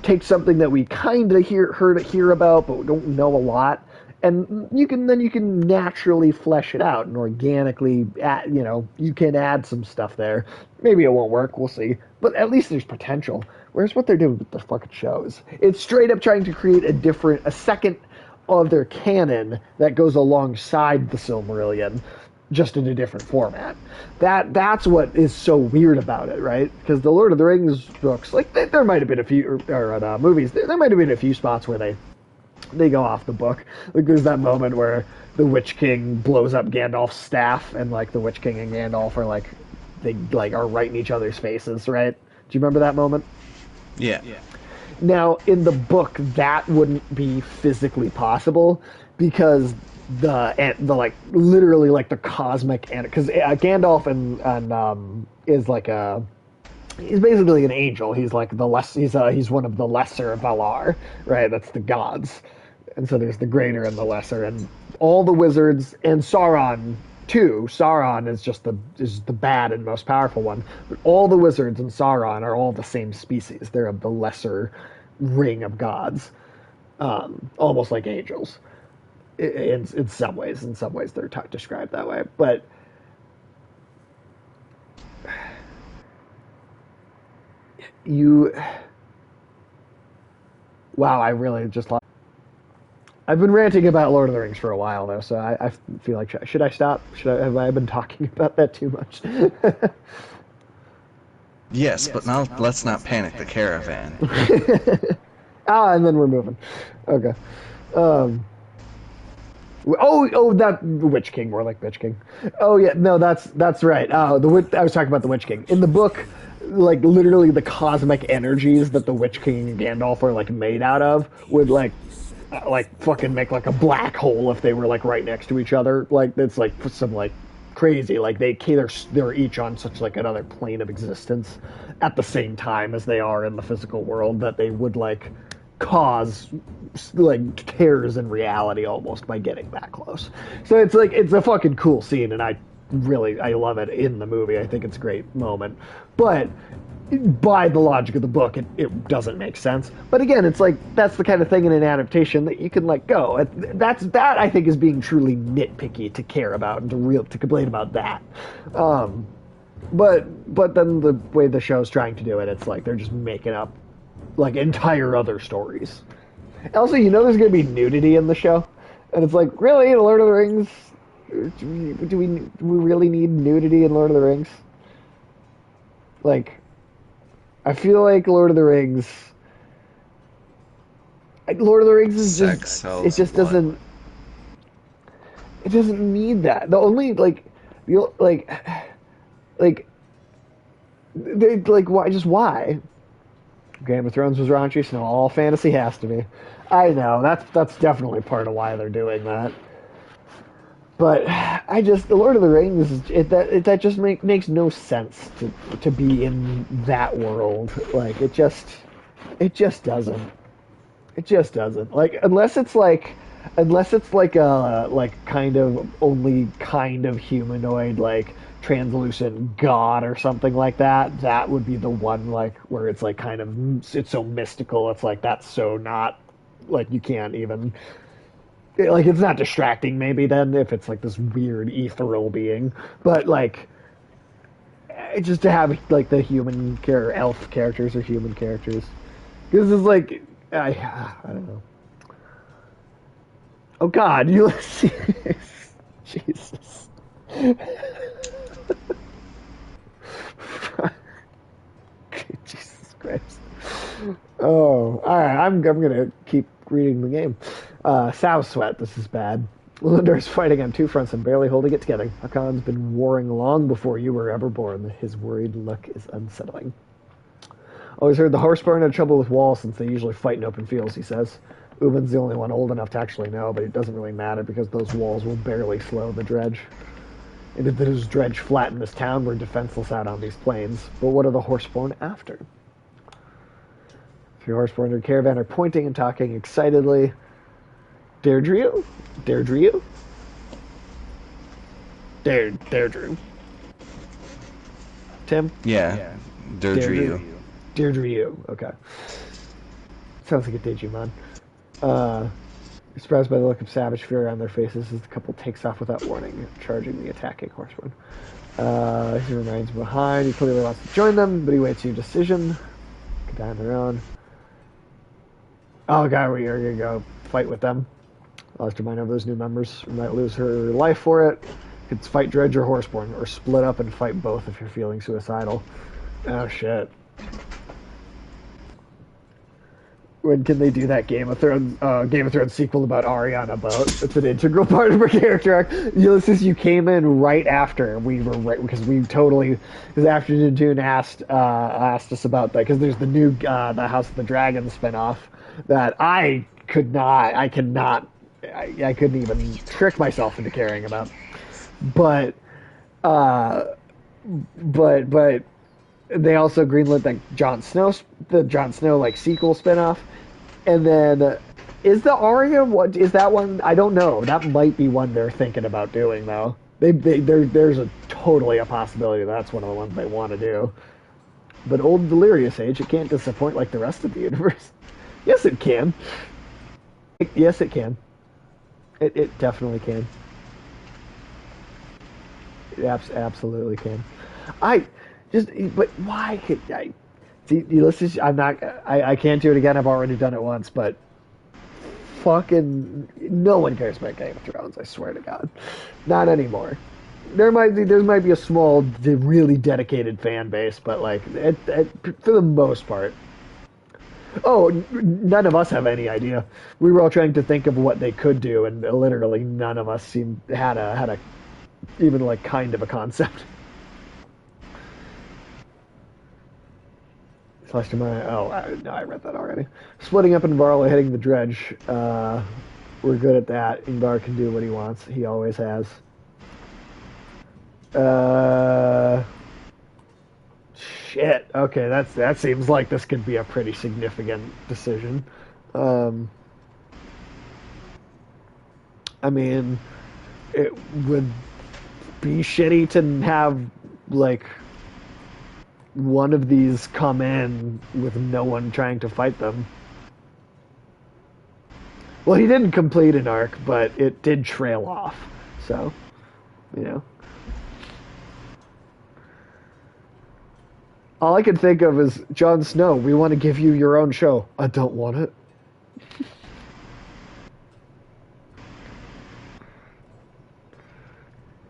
take something that we kind of hear about, but we don't know a lot, and you can naturally flesh it out and organically add, you can add some stuff there. Maybe it won't work, we'll see, but at least there's potential. Whereas what they're doing with the fucking shows, it's straight up trying to create a second of their canon that goes alongside the Silmarillion, just in a different format. That's what is so weird about it, right? Because the Lord of the Rings books, like there might have been a few, or movies, there might have been a few spots where they go off the book. Like there's that moment where the Witch King blows up Gandalf's staff, and like the Witch King and Gandalf are like, they like are right in each other's faces, right? Do you remember that moment? Yeah. Now, in the book, that wouldn't be physically possible because the like literally like the cosmic, and because Gandalf and is like he's basically an angel. He's like he's one of the lesser Valar, right? That's the gods, and so there's the greater and the lesser, and all the wizards and Sauron too. Sauron is just the bad and most powerful one, but all the wizards and Sauron are all the same species. They're of the lesser ring of gods, almost like angels in some ways. In some ways, they're described that way. But wow, I really just lost. I've been ranting about Lord of the Rings for a while now, so I feel like should I stop? Have I been talking about that too much? Yes, but now let's not panic the caravan. And then we're moving. Okay. That Witch King, more like Bitch King. Oh yeah, no, that's right. I was talking about the Witch King in the book. Like literally, the cosmic energies that the Witch King and Gandalf are like made out of would like fucking make like a black hole if they were like right next to each other. Like it's like some like crazy. Like they're each on such like another plane of existence at the same time as they are in the physical world, that they would like cause like tears in reality almost by getting that close. So it's like it's a fucking cool scene, and I love it in the movie. I think it's a great moment, but by the logic of the book, it doesn't make sense. But again, it's like that's the kind of thing in an adaptation that you can let go. That I think is being truly nitpicky to care about and to complain about that. But then the way the show's trying to do it, it's like they're just making up like entire other stories. Also, there's going to be nudity in the show, and it's like, really, in Lord of the Rings, do we really need nudity in Lord of the Rings? Like, I feel like Lord of the Rings is just, it just doesn't need that. The only why? Game of Thrones was raunchy, so all fantasy has to be. I know that's definitely part of why they're doing that. But the Lord of the Rings, that just makes no sense to be in that world. Like it just doesn't. It just doesn't. Like unless it's like a kind of only kind of humanoid, like translucent god or something like that. That would be the one, like where it's like kind of, it's so mystical. It's like that's so not, like you can't even, like it's not distracting maybe then if it's like this weird ethereal being, but like just to have like the elf characters or human characters, because it's like I don't know. Oh God, Ulysses. Jesus. Jesus Christ. Oh, all right. I'm gonna keep reading the game. Sow Sweat. This is bad. Lindor's fighting on two fronts and barely holding it together. Hakon's been warring long before you were ever born. His worried look is unsettling. Always heard the Horseborn had trouble with walls since they usually fight in open fields, he says. Ubin's the only one old enough to actually know, but it doesn't really matter because those walls will barely slow the dredge. And if those dredge flatten this town, we're defenseless out on these plains. But what are the Horseborn after? Three Horseborn in their caravan are pointing and talking excitedly. Deirdre? Deirdre? Deirdre. Tim? Yeah. Deirdre. Deirdre. Okay. Sounds like a Digimon. Surprised by the look of savage fury on their faces as the couple takes off without warning, charging the attacking horseman. He remains behind. He clearly wants to join them, but he waits your decision. Get down their own. Oh god, we are gonna go fight with them. I'll have to remind of those new members. We might lose her life for it. It's fight Dredge or Horseborn, or split up and fight both if you're feeling suicidal. Oh shit. When can they do that Game of Thrones sequel about Arya on a boat? It's an integral part of her character arc. Ulysses, you came in right after we were because after Dune asked us about that because there's the new the House of the Dragon spinoff that I couldn't even trick myself into caring about, but they also greenlit the Jon Snow like sequel spinoff. And then is the Arya what is that one? I don't know. That might be one they're thinking about doing though. There's totally a possibility that's one of the ones they want to do. But old Delirious Age, it can't disappoint like the rest of the universe. Yes, it can. Yes, it can. It definitely can. It absolutely can. But why could I? See, Ulysses, I can't do it again. I've already done it once, but fucking no one cares about Game of Thrones. I swear to God, not anymore. There might be a small, really dedicated fan base, but like for the most part. Oh, none of us have any idea. We were all trying to think of what they could do, and literally none of us had a even like kind of a concept. I read that already. Splitting up and Ingvar hitting the dredge. We're good at that. Ingvar can do what he wants. He always has. Shit. Okay, that seems like this could be a pretty significant decision. I mean, it would be shitty to have like one of these come in with no one trying to fight them. Well, he didn't complete an arc, but it did trail off. So, you know. All I can think of is, Jon Snow, we want to give you your own show. I don't want it.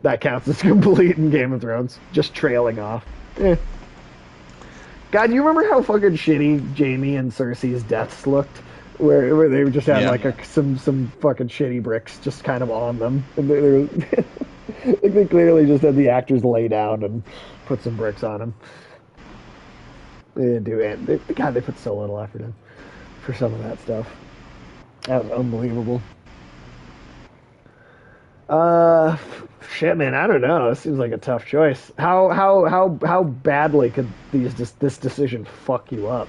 That counts as complete in Game of Thrones. Just trailing off. God, you remember how fucking shitty Jaime and Cersei's deaths looked? Where they just had some fucking shitty bricks just kind of on them. And they clearly just had the actors lay down and put some bricks on them. They didn't do it. They put so little effort in for some of that stuff. That was unbelievable. Shit, man, I don't know. This seems like a tough choice. How badly could this decision fuck you up?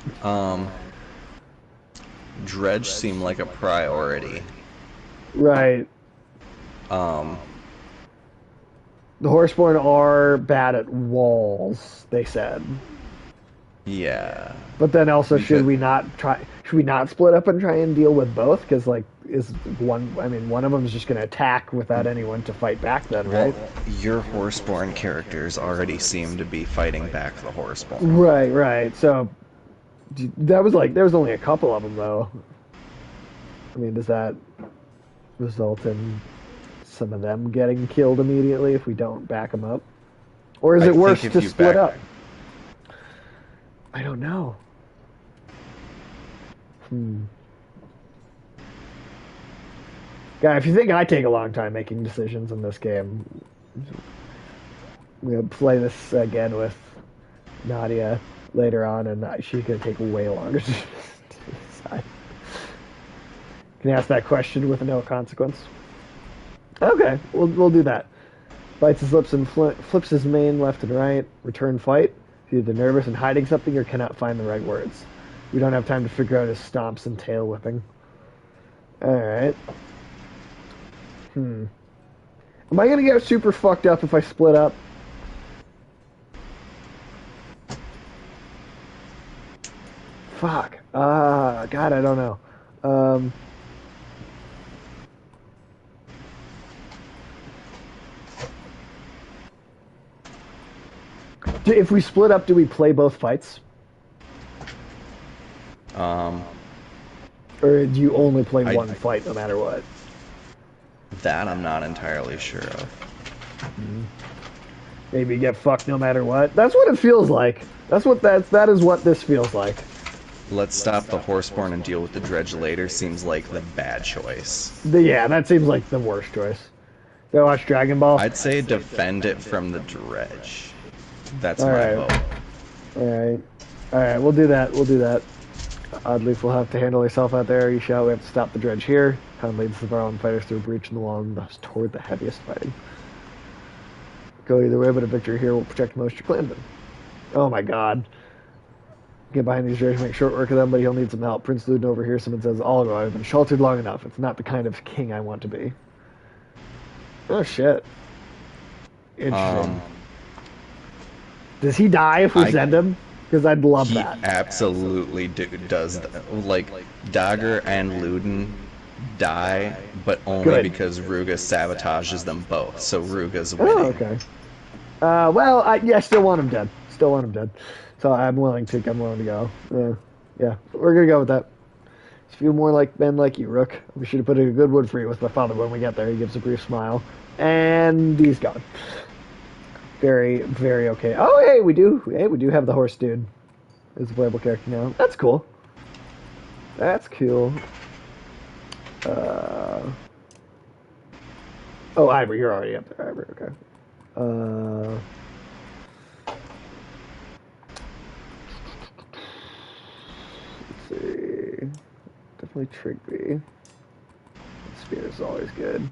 Dredge seemed like a priority. Right. The Horseborn are bad at walls, they said. Yeah. But then also, should we not split up and try and deal with both? Because one of them is just going to attack without anyone to fight back. Then, right? Well, your Horseborn characters already seem to be fighting back the Horseborn. Right. So that was there was only a couple of them though. I mean, does that result in some of them getting killed immediately if we don't back them up, or is it worse to split up? I don't know. Guy, if you think I take a long time making decisions in this game, we'll play this again with Nadia later on, and she's going to take way longer to decide. Can you ask that question with no consequence? Okay, we'll do that. Bites his lips and flips his mane left and right. Return fight. He's either nervous and hiding something or cannot find the right words. We don't have time to figure out his stomps and tail whipping. Alright. Am I gonna get super fucked up if I split up? Fuck. God, I don't know. If we split up, do we play both fights? Or do you only play one fight no matter what? That I'm not entirely sure of. Maybe you get fucked no matter what. That's what it feels like. That is what this feels like. Let's stop the Horseborn and deal with the Dredge later seems like the bad choice. Yeah, that seems like the worst choice. Did I watch Dragon Ball? I'd say defend it from the Dredge. That's my vote. Alright, we'll do that. Oddleaf will have to handle herself out there. You shout, we have to stop the Dredge here. Khan leads the Varroan fighters through a breach in the wall and thus toward the heaviest fighting. Go either way, but a victory here will protect most of your clansmen. Oh my god. Get behind these Dredge, make short work of them, but he'll need some help. Prince Luden overhears someone says, Algo, I've been sheltered long enough. It's not the kind of king I want to be. Oh shit. Interesting. Does he die if we send him? Because I'd love that. He absolutely does. Like, Dagger and Luden die, but only because Ruga sabotages them both. So Ruga's winning. Oh, okay. Well, I still want him dead. So I'm willing to go. Yeah, we're gonna go with that. Just feel more like men like you, Rook. We should have put in a good word for you with my father when we get there. He gives a brief smile, and he's gone. Very, very okay. Oh, hey, we do have the horse dude as a playable character now. That's cool. Oh, Ivor, you're already up there, Ivor. Okay. Let's see. Definitely Trigby. Spear is always good.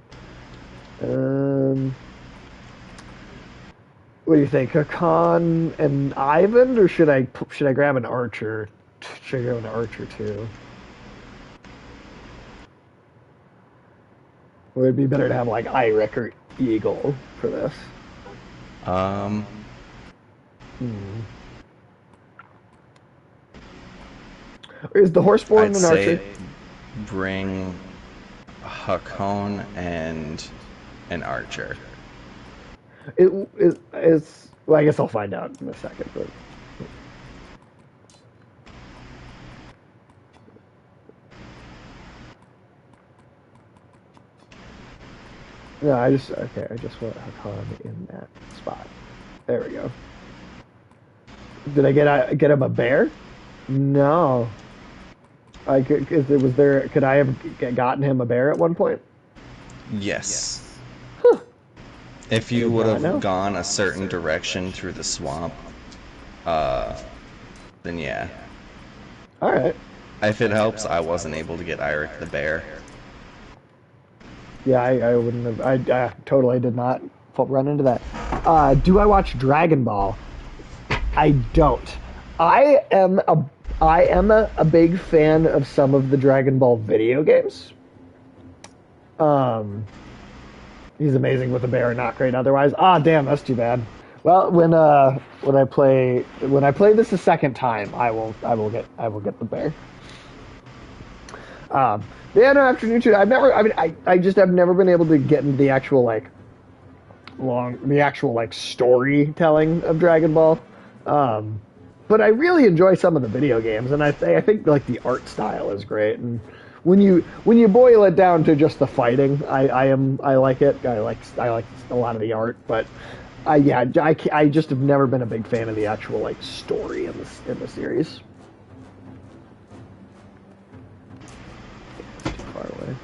What do you think, Hakan and Ivan, or should I grab an archer? Should I go an archer too? Would it be better to have like Eirik or Eagle for this? Is the Horseborn an archer? Bring Hakon and an archer. Well, I guess I'll find out in a second, but. No, I just want Hakan in that spot. There we go. Did I get him a bear? No. Could I have gotten him a bear at one point? Yes. If you would have gone a certain direction through the swamp, then yeah. Alright. If it helps, I wasn't able to get Eirik the bear. Yeah, I wouldn't have. I totally did not run into that. Do I watch Dragon Ball? I don't. I am a big fan of some of the Dragon Ball video games. He's amazing with a bear, not great otherwise. Ah, damn, that's too bad. Well, when I play this a second time, I will get the bear. Yeah, no, afternoon too. I just have never been able to get into the actual storytelling of Dragon Ball. But I really enjoy some of the video games, and I think like the art style is great. And when you boil it down to just the fighting, I like it. I like a lot of the art, but I just have never been a big fan of the actual like story in the series. It's too far away.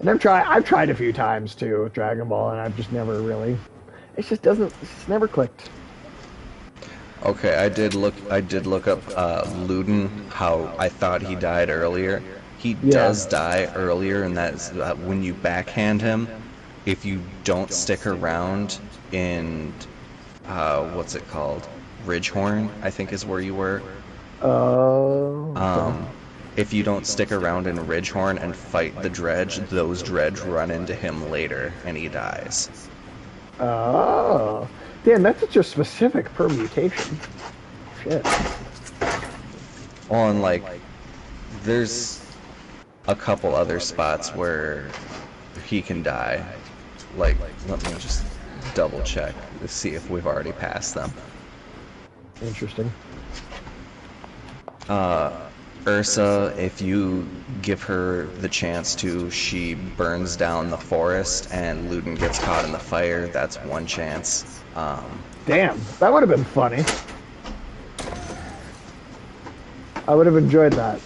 And I've tried a few times too with Dragon Ball, and I've just never really. It just doesn't. It's just never clicked. Okay, I did look up Luden, how I thought he died earlier. He Yeah. does die earlier, and that's when you backhand him. If you don't stick around in what's it called? Ridgehorn, I think is where you were. Oh. Okay. If you don't stick around in Ridgehorn and fight the Dredge, those Dredge run into him later, and he dies. Oh. Damn, that's such a specific permutation. Shit. On like, there's a couple other spots where he can die. Like, let me just double check to see if we've already passed them. Interesting. Ursa, if you give her the chance to, she burns down the forest and Luden gets caught in the fire. That's one chance. Damn, that would have been funny. I would have enjoyed that.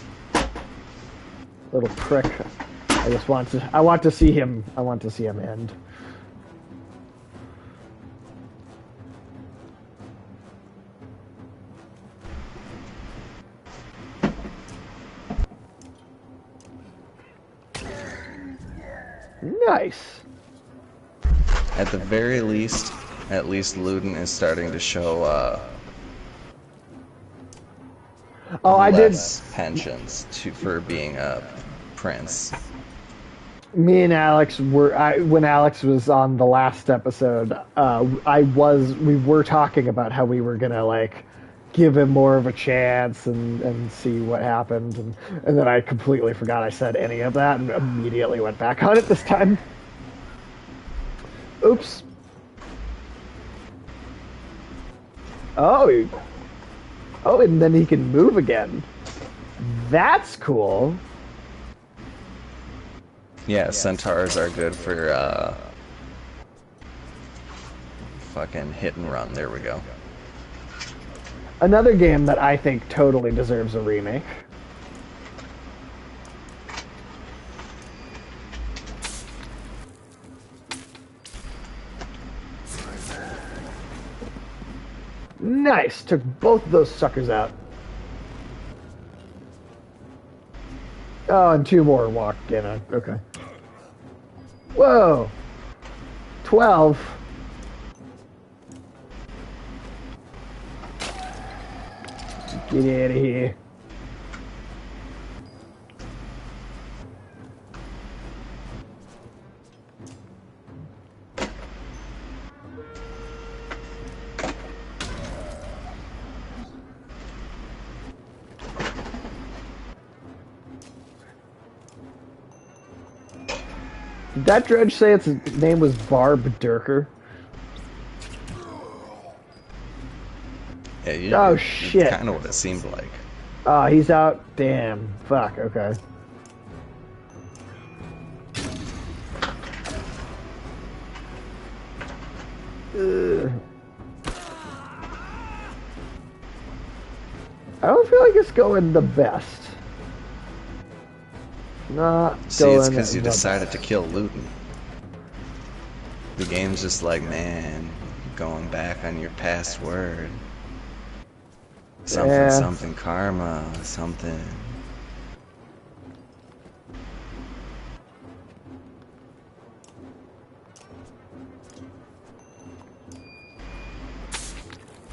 Little prick. I want to see him end. Nice. At the very least, at least Luden is starting to show Oh, I did. less penchants for being a prince. Me and Alex when Alex was on the last episode. We were talking about how we were gonna like give him more of a chance and see what happened, and then I completely forgot I said any of that and immediately went back on it this time. Oops. Oh, and then he can move again. That's cool. Yeah, centaurs are good for fucking hit and run. There we go. Another game that I think totally deserves a remake. Nice! Took both of those suckers out. Oh, and two more walked in. Okay. Whoa! 12. Get out of here. Did that dredge say its name was Barb Durker? Yeah, Oh, shit. Kind of what it seemed like. Oh, he's out. Damn. Fuck. Okay. I don't feel like it's going the best. Not See, going it's because you the decided best. to kill Luton. The game's just like, man, going back on your past word. Something, Yeah. something, karma, something.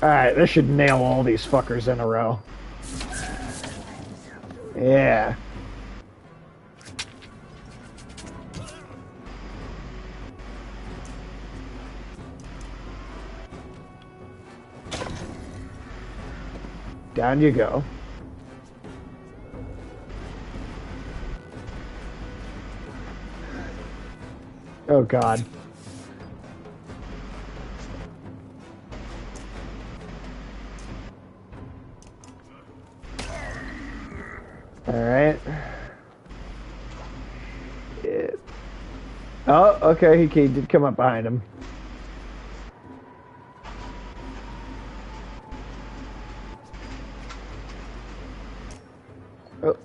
Alright, this should nail all these fuckers in a row. Yeah. Down you go. Oh God. Alright. Shit. Oh, okay, he did come up behind him. Oh.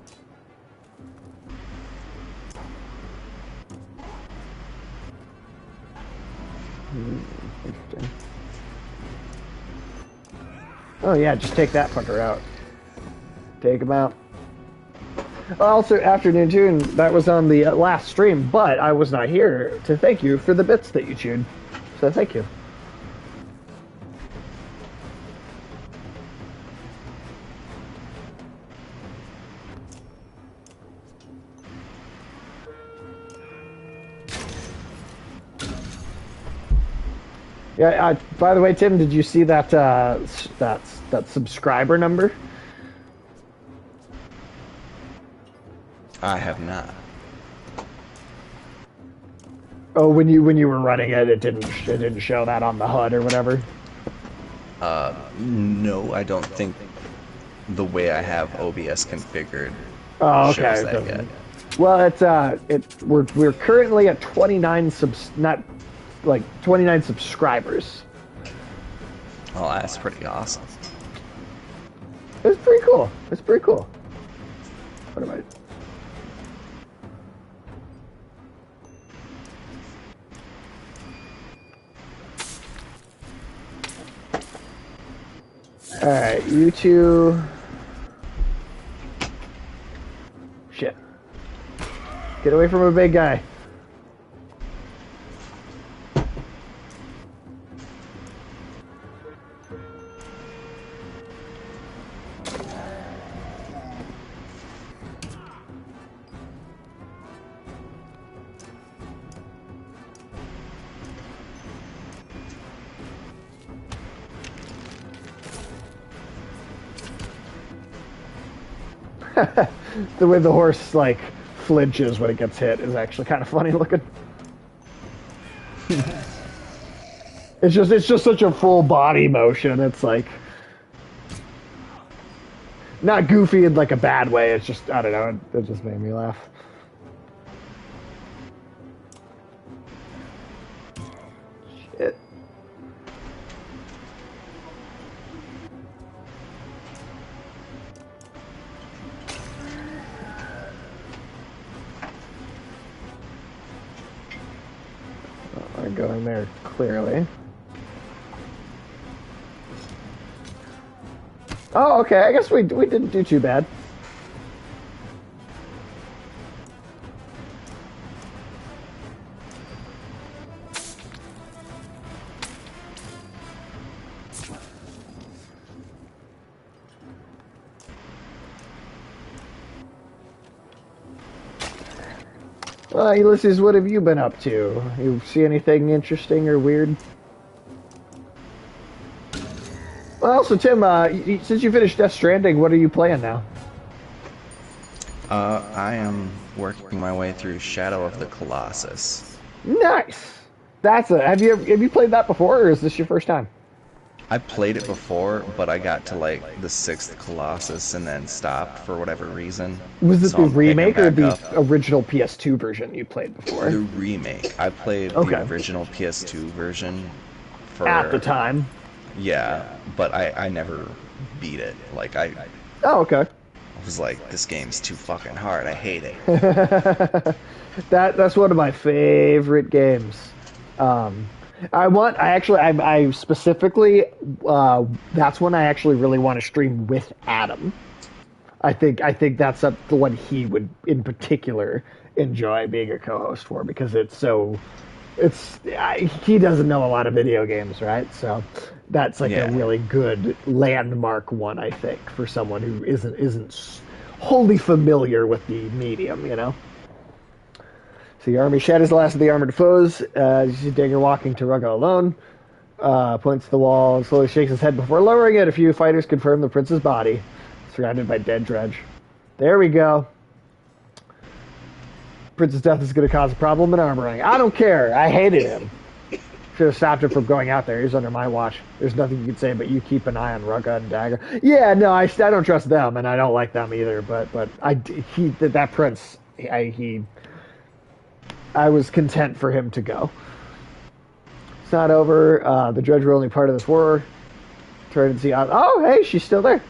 Oh yeah, just take that fucker out. Take him out. Also, afternoon tune, that was on the last stream, but I was not here to thank you for the bits that you chewed. So thank you. Yeah. By the way, Tim, did you see that that subscriber number? I have not. Oh, when you were running it, it didn't show that on the HUD or whatever. No, I don't think the way I have OBS configured Oh, shows okay. that yet. Well, we're currently at 29 not like 29 subscribers. Oh, that's pretty awesome. It's pretty cool. It's pretty cool. What am I? Alright, you two. Shit. Get away from a big guy. The way the horse like flinches when it gets hit is actually kind of funny looking. It's just such a full body motion. It's like not goofy in like a bad way. It's just, I don't know. It just made me laugh. Shit. I'm going there clearly. Oh, okay. I guess we didn't do too bad. Well, Ulysses, what have you been up to? You see anything interesting or weird? Well, so Tim, since you finished Death Stranding, what are you playing now? I am working my way through Shadow of the Colossus. Nice. Have you played that before, or is this your first time? I played it before, but I got to like the 6th Colossus and then stopped for whatever reason. Was it So the I'm picking remake or back the up. original PS2 version you played before? The remake. I played Okay. the original PS2 version for At the time. Yeah, but I never beat it. Like I Oh, okay. was like, this game's too fucking hard. I hate it. That's one of my favorite games. I specifically, that's one I actually really want to stream with Adam. I think that's the one he would in particular enjoy being a co-host for, because he doesn't know a lot of video games, right? So that's like a really good landmark one, I think, for someone who isn't wholly familiar with the medium, you know. So the army shatters the last of the armored foes. You see Dinger walking to Rugga alone. Points to the wall and slowly shakes his head before lowering it. A few fighters confirm the prince's body, surrounded by dead dredge. There we go. Prince's death is going to cause a problem in armoring. I don't care. I hated him. Should have stopped him from going out there. He's under my watch. There's nothing you can say, but you keep an eye on Rugga and Dagger. Yeah, no, I don't trust them, and I don't like them either. But that prince, I was content for him to go. It's not over. The dredge were only part of this war. Trying to see. Oh, hey, she's still there.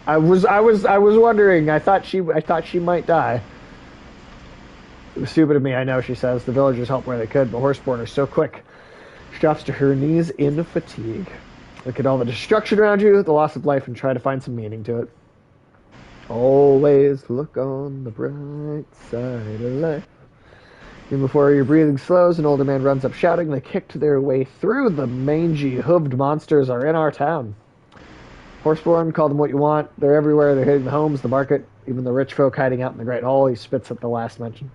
I was wondering. I thought she might die. It was stupid of me, I know, she says. The villagers helped where they could, but Horseborn are so quick. She drops to her knees in fatigue. Look at all the destruction around you, the loss of life, and try to find some meaning to it. Always look on the bright side of life. Even before your breathing slows, an older man runs up shouting. They kicked their way through. The mangy, hooved monsters are in our town. Horseborn, call them what you want. They're everywhere. They're hitting the homes, the market, even the rich folk hiding out in the Great Hall. He spits at the last mention.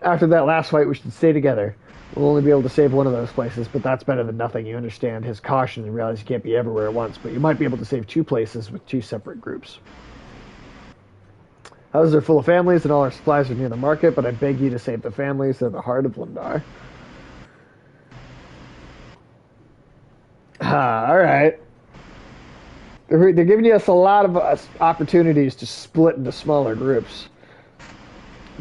After that last fight, we should stay together. We'll only be able to save one of those places, but that's better than nothing. You understand his caution and realize you can't be everywhere at once, but you might be able to save two places with two separate groups. Houses are full of families, and all our supplies are near the market, but I beg you to save the families. They're the heart of Lindar. All right. They're giving us a lot of opportunities to split into smaller groups.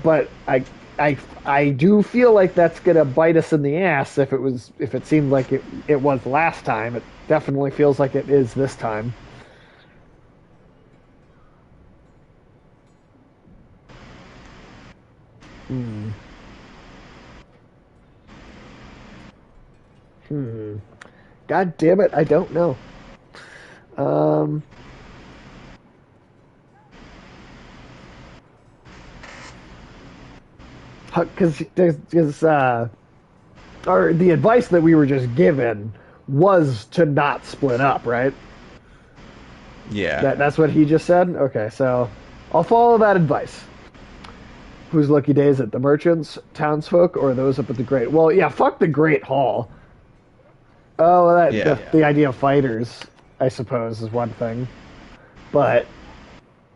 But I do feel like that's gonna bite us in the ass if it seemed like it was last time. It definitely feels like it is this time. God damn it, I don't know. Because or the advice that we were just given was to not split up, right? Yeah. That's what he just said? Okay, so I'll follow that advice. Whose lucky day is it? The merchants, townsfolk, or those up at the Great... Well, yeah, fuck the Great Hall. Oh, the idea of fighters, I suppose, is one thing. But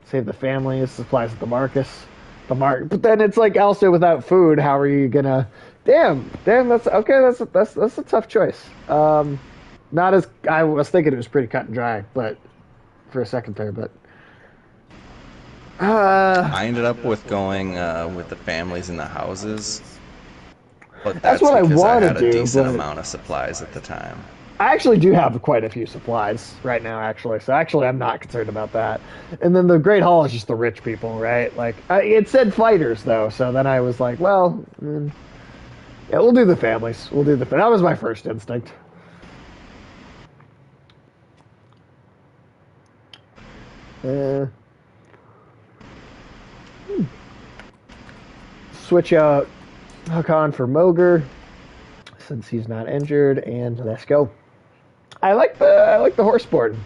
save the families, supplies at the Marcus. But then it's like also without food, how are you gonna... Damn, that's okay. That's a tough choice. Not as I was thinking. It was pretty cut and dry, but for a second there, but I ended up with going with the families in the houses, but that's what I want to do. I had a decent amount of supplies at the time. I actually do have quite a few supplies right now, actually. So actually, I'm not concerned about that. And then the Great Hall is just the rich people, right? Like it said fighters though, so then I was like, well. Yeah, we'll do the families. That was my first instinct. Switch out Hakan for Moger since he's not injured, and let's go. I like the horseboard.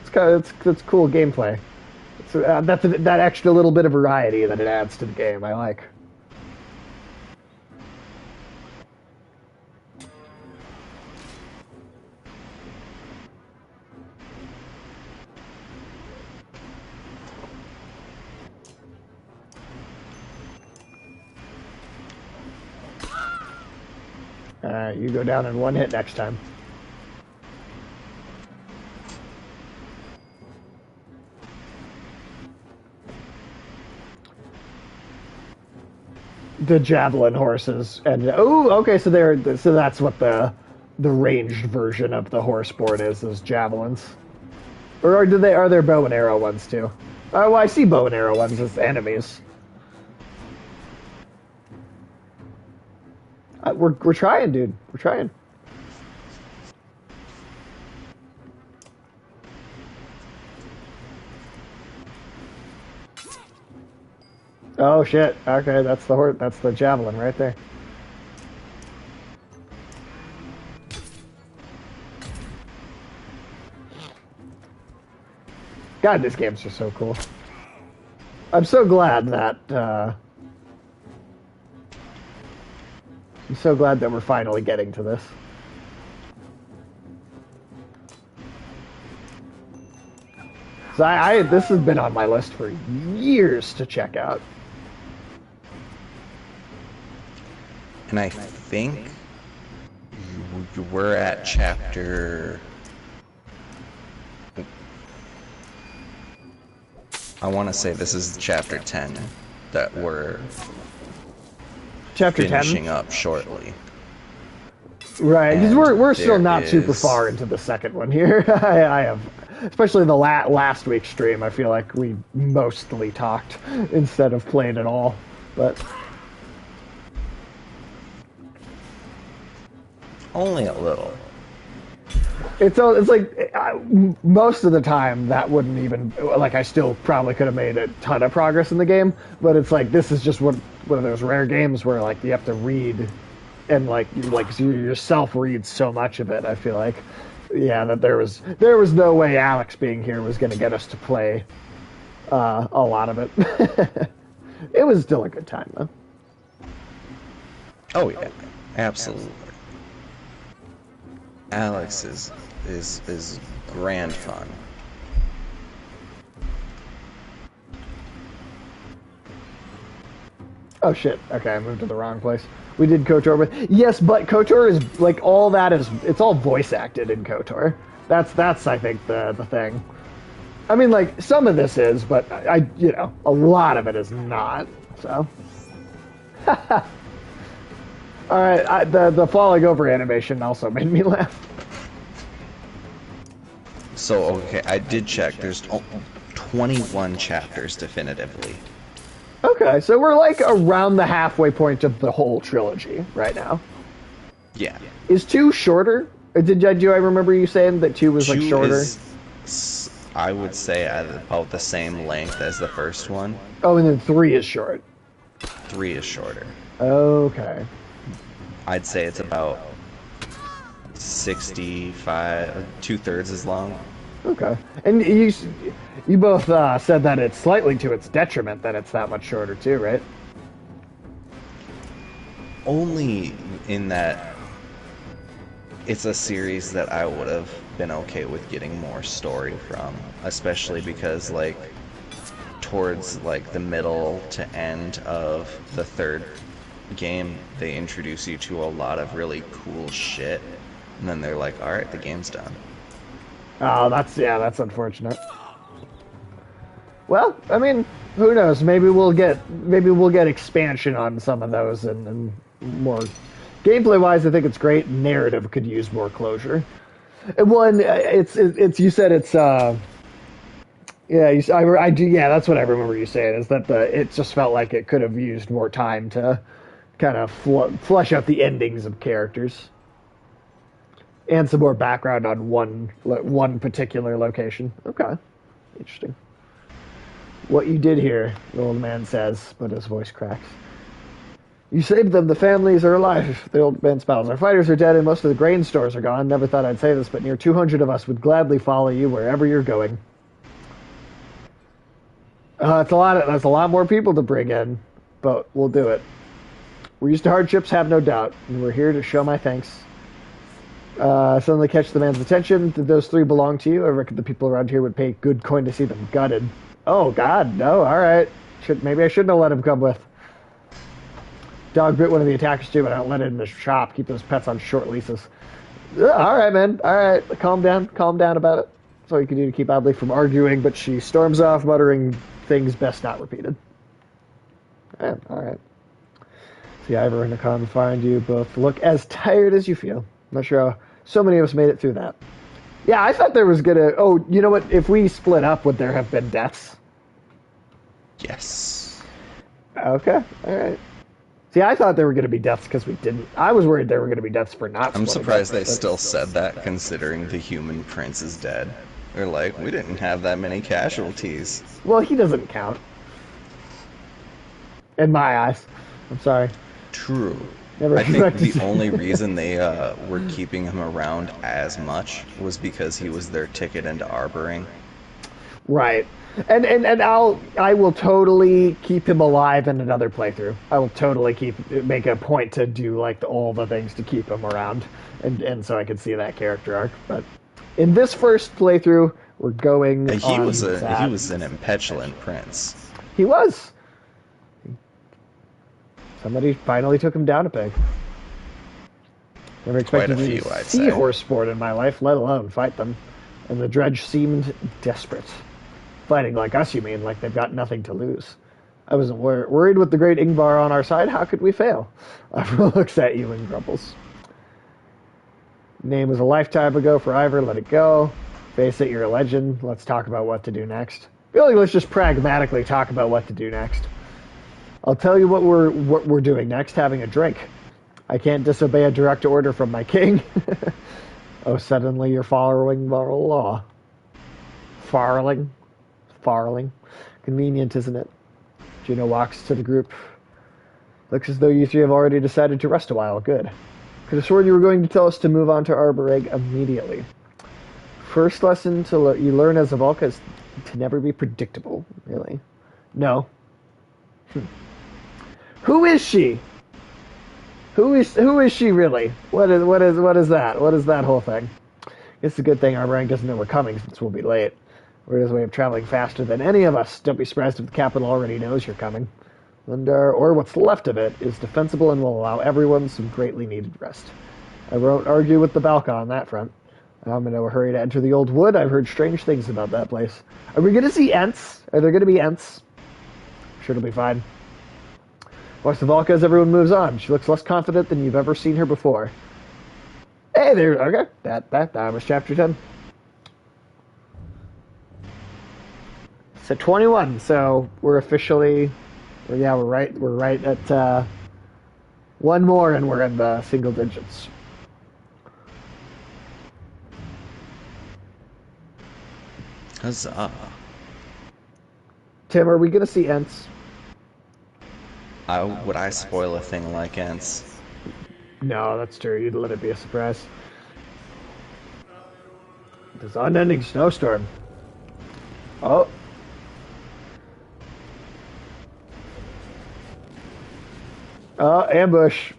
It's cool gameplay. That's that extra little bit of variety that it adds to the game. I like. You go down in one hit next time. The javelin horses, and okay, so that's what the ranged version of the horseboard is. Those javelins, or are there bow and arrow ones too? Oh, well, I see bow and arrow ones as enemies. We're trying, dude. We're trying. Oh shit. Okay, that's the javelin right there. God, these games are so cool. I'm so glad that I'm so glad that we're finally getting to this. So this has been on my list for years to check out. And I think we're at chapter... I want to say this is chapter 10 that we're finishing up shortly. Right, because we're still not super far into the second one here. I have, especially the last week's stream, I feel like we mostly talked instead of played at all. But only a little. It's like most of the time that wouldn't even like I still probably could have made a ton of progress in the game, but it's like this is just one of those rare games where like you have to read and like you yourself read so much of it. I feel like yeah that there was no way Alex being here was going to get us to play a lot of it. It was still a good time though. Oh yeah, absolutely. Alex is grand fun. Oh shit! Okay, I moved to the wrong place. We did KOTOR, but yes, but KOTOR is like all that is. It's all voice acted in KOTOR. That's I think the thing. I mean, like some of this is, but a lot of it is not. So. All right, the falling over animation also made me laugh. So, okay, I did check. There's 21 chapters definitively. Okay, so we're like around the halfway point of the whole trilogy right now. Yeah. Is 2 shorter? Or do I remember you saying that 2 was like shorter? I would say about the same length as the first one. Oh, and then 3 is short. 3 is shorter. Okay. I'd say it's about 65, 2/3 as long. Okay. And you both said that it's slightly to its detriment that it's that much shorter too, right? Only in that it's a series that I would have been okay with getting more story from, especially because like towards like the middle to end of the third game, they introduce you to a lot of really cool shit, and then they're like, all right, the game's done. Oh, that's unfortunate. Well, I mean, who knows? Maybe we'll get expansion on some of those and more. Gameplay wise, I think it's great. Narrative could use more closure. And one, it's you said it's yeah, I do, yeah, that's what I remember you saying is that it just felt like it could have used more time to kind of flush out the endings of characters and some more background on one particular location. Okay, interesting. What you did here, the old man says, but his voice cracks. You saved them. The families are alive. The old man smiles. Our fighters are dead, and most of the grain stores are gone. Never thought I'd say this, but near 200 of us would gladly follow you wherever you're going. That's a lot more people to bring in, but we'll do it. We're used to hardships, have no doubt, and we're here to show my thanks. Suddenly catch the man's attention. Did those 3 belong to you? I reckon the people around here would pay good coin to see them gutted. Oh, God, no, all right. Maybe I shouldn't have let him come with. Dog bit one of the attackers too, but I don't let it in the shop. Keep those pets on short leases. All right, man. All right, calm down about it. That's all you can do to keep Adley from arguing, but she storms off, muttering things best not repeated. All right. See Ivor and Nakan find you both look as tired as you feel. Not sure how so many of us made it through that. Yeah, I thought there was gonna... Oh, you know what? If we split up, would there have been deaths? Yes. Okay, all right. See, I thought there were going to be deaths because we didn't. I was worried there were going to be deaths for not. I'm surprised they still said that, considering the human prince is dead. They're like, we didn't have that many casualties. Well, he doesn't count. In my eyes. I'm sorry. True. Never I think the expected- only reason they were keeping him around as much was because he was their ticket into arboring. Right. And I will totally keep him alive in another playthrough. I will totally make a point to do like all the things to keep him around, and so I can see that character arc. But in this first playthrough, we're going. He was an impetulant prince. He was. Somebody finally took him down a peg. Never expected Quite a to few, I'd see say. horse sport in my life, let alone fight them. And the dredge seemed desperate. Fighting like us, you mean? Like they've got nothing to lose. I wasn't worried with the great Ingvar on our side. How could we fail? Ivor looks at you and grumbles. Name was a lifetime ago for Ivor. Let it go. Face it, you're a legend. Let's talk about what to do next. I feel like let's just pragmatically talk about what to do next. I'll tell you what we're doing next. Having a drink. I can't disobey a direct order from my king. Oh, suddenly you're following moral law. Farling. Farling. Convenient, isn't it? Juno walks to the group. Looks as though you three have already decided to rest a while. Good. Could have sworn you were going to tell us to move on to Arbor Egg immediately. First lesson you learn as a Volca is to never be predictable. Really? No. Who is she? Who is she really? What is that? What is that whole thing? It's a good thing our rank doesn't know we're coming since we'll be late. We're his way of traveling faster than any of us. Don't be surprised if the capital already knows you're coming. Lundar, or what's left of it, is defensible and will allow everyone some greatly needed rest. I won't argue with the Balka on that front. I'm in no hurry to enter the old wood. I've heard strange things about that place. Are we going to see Ents? Are there going to be Ents? I'm sure it'll be fine. Watch the Valka as everyone moves on. She looks less confident than you've ever seen her before. Hey there, okay. That was chapter 10. So 21, so we're officially, we're right at one more and we're in the single digits. Huzzah. Tim, are we going to see Ents? Would I spoil a thing like Ents? No, that's true. You'd let it be a surprise. This unending snowstorm. Oh. Ambush.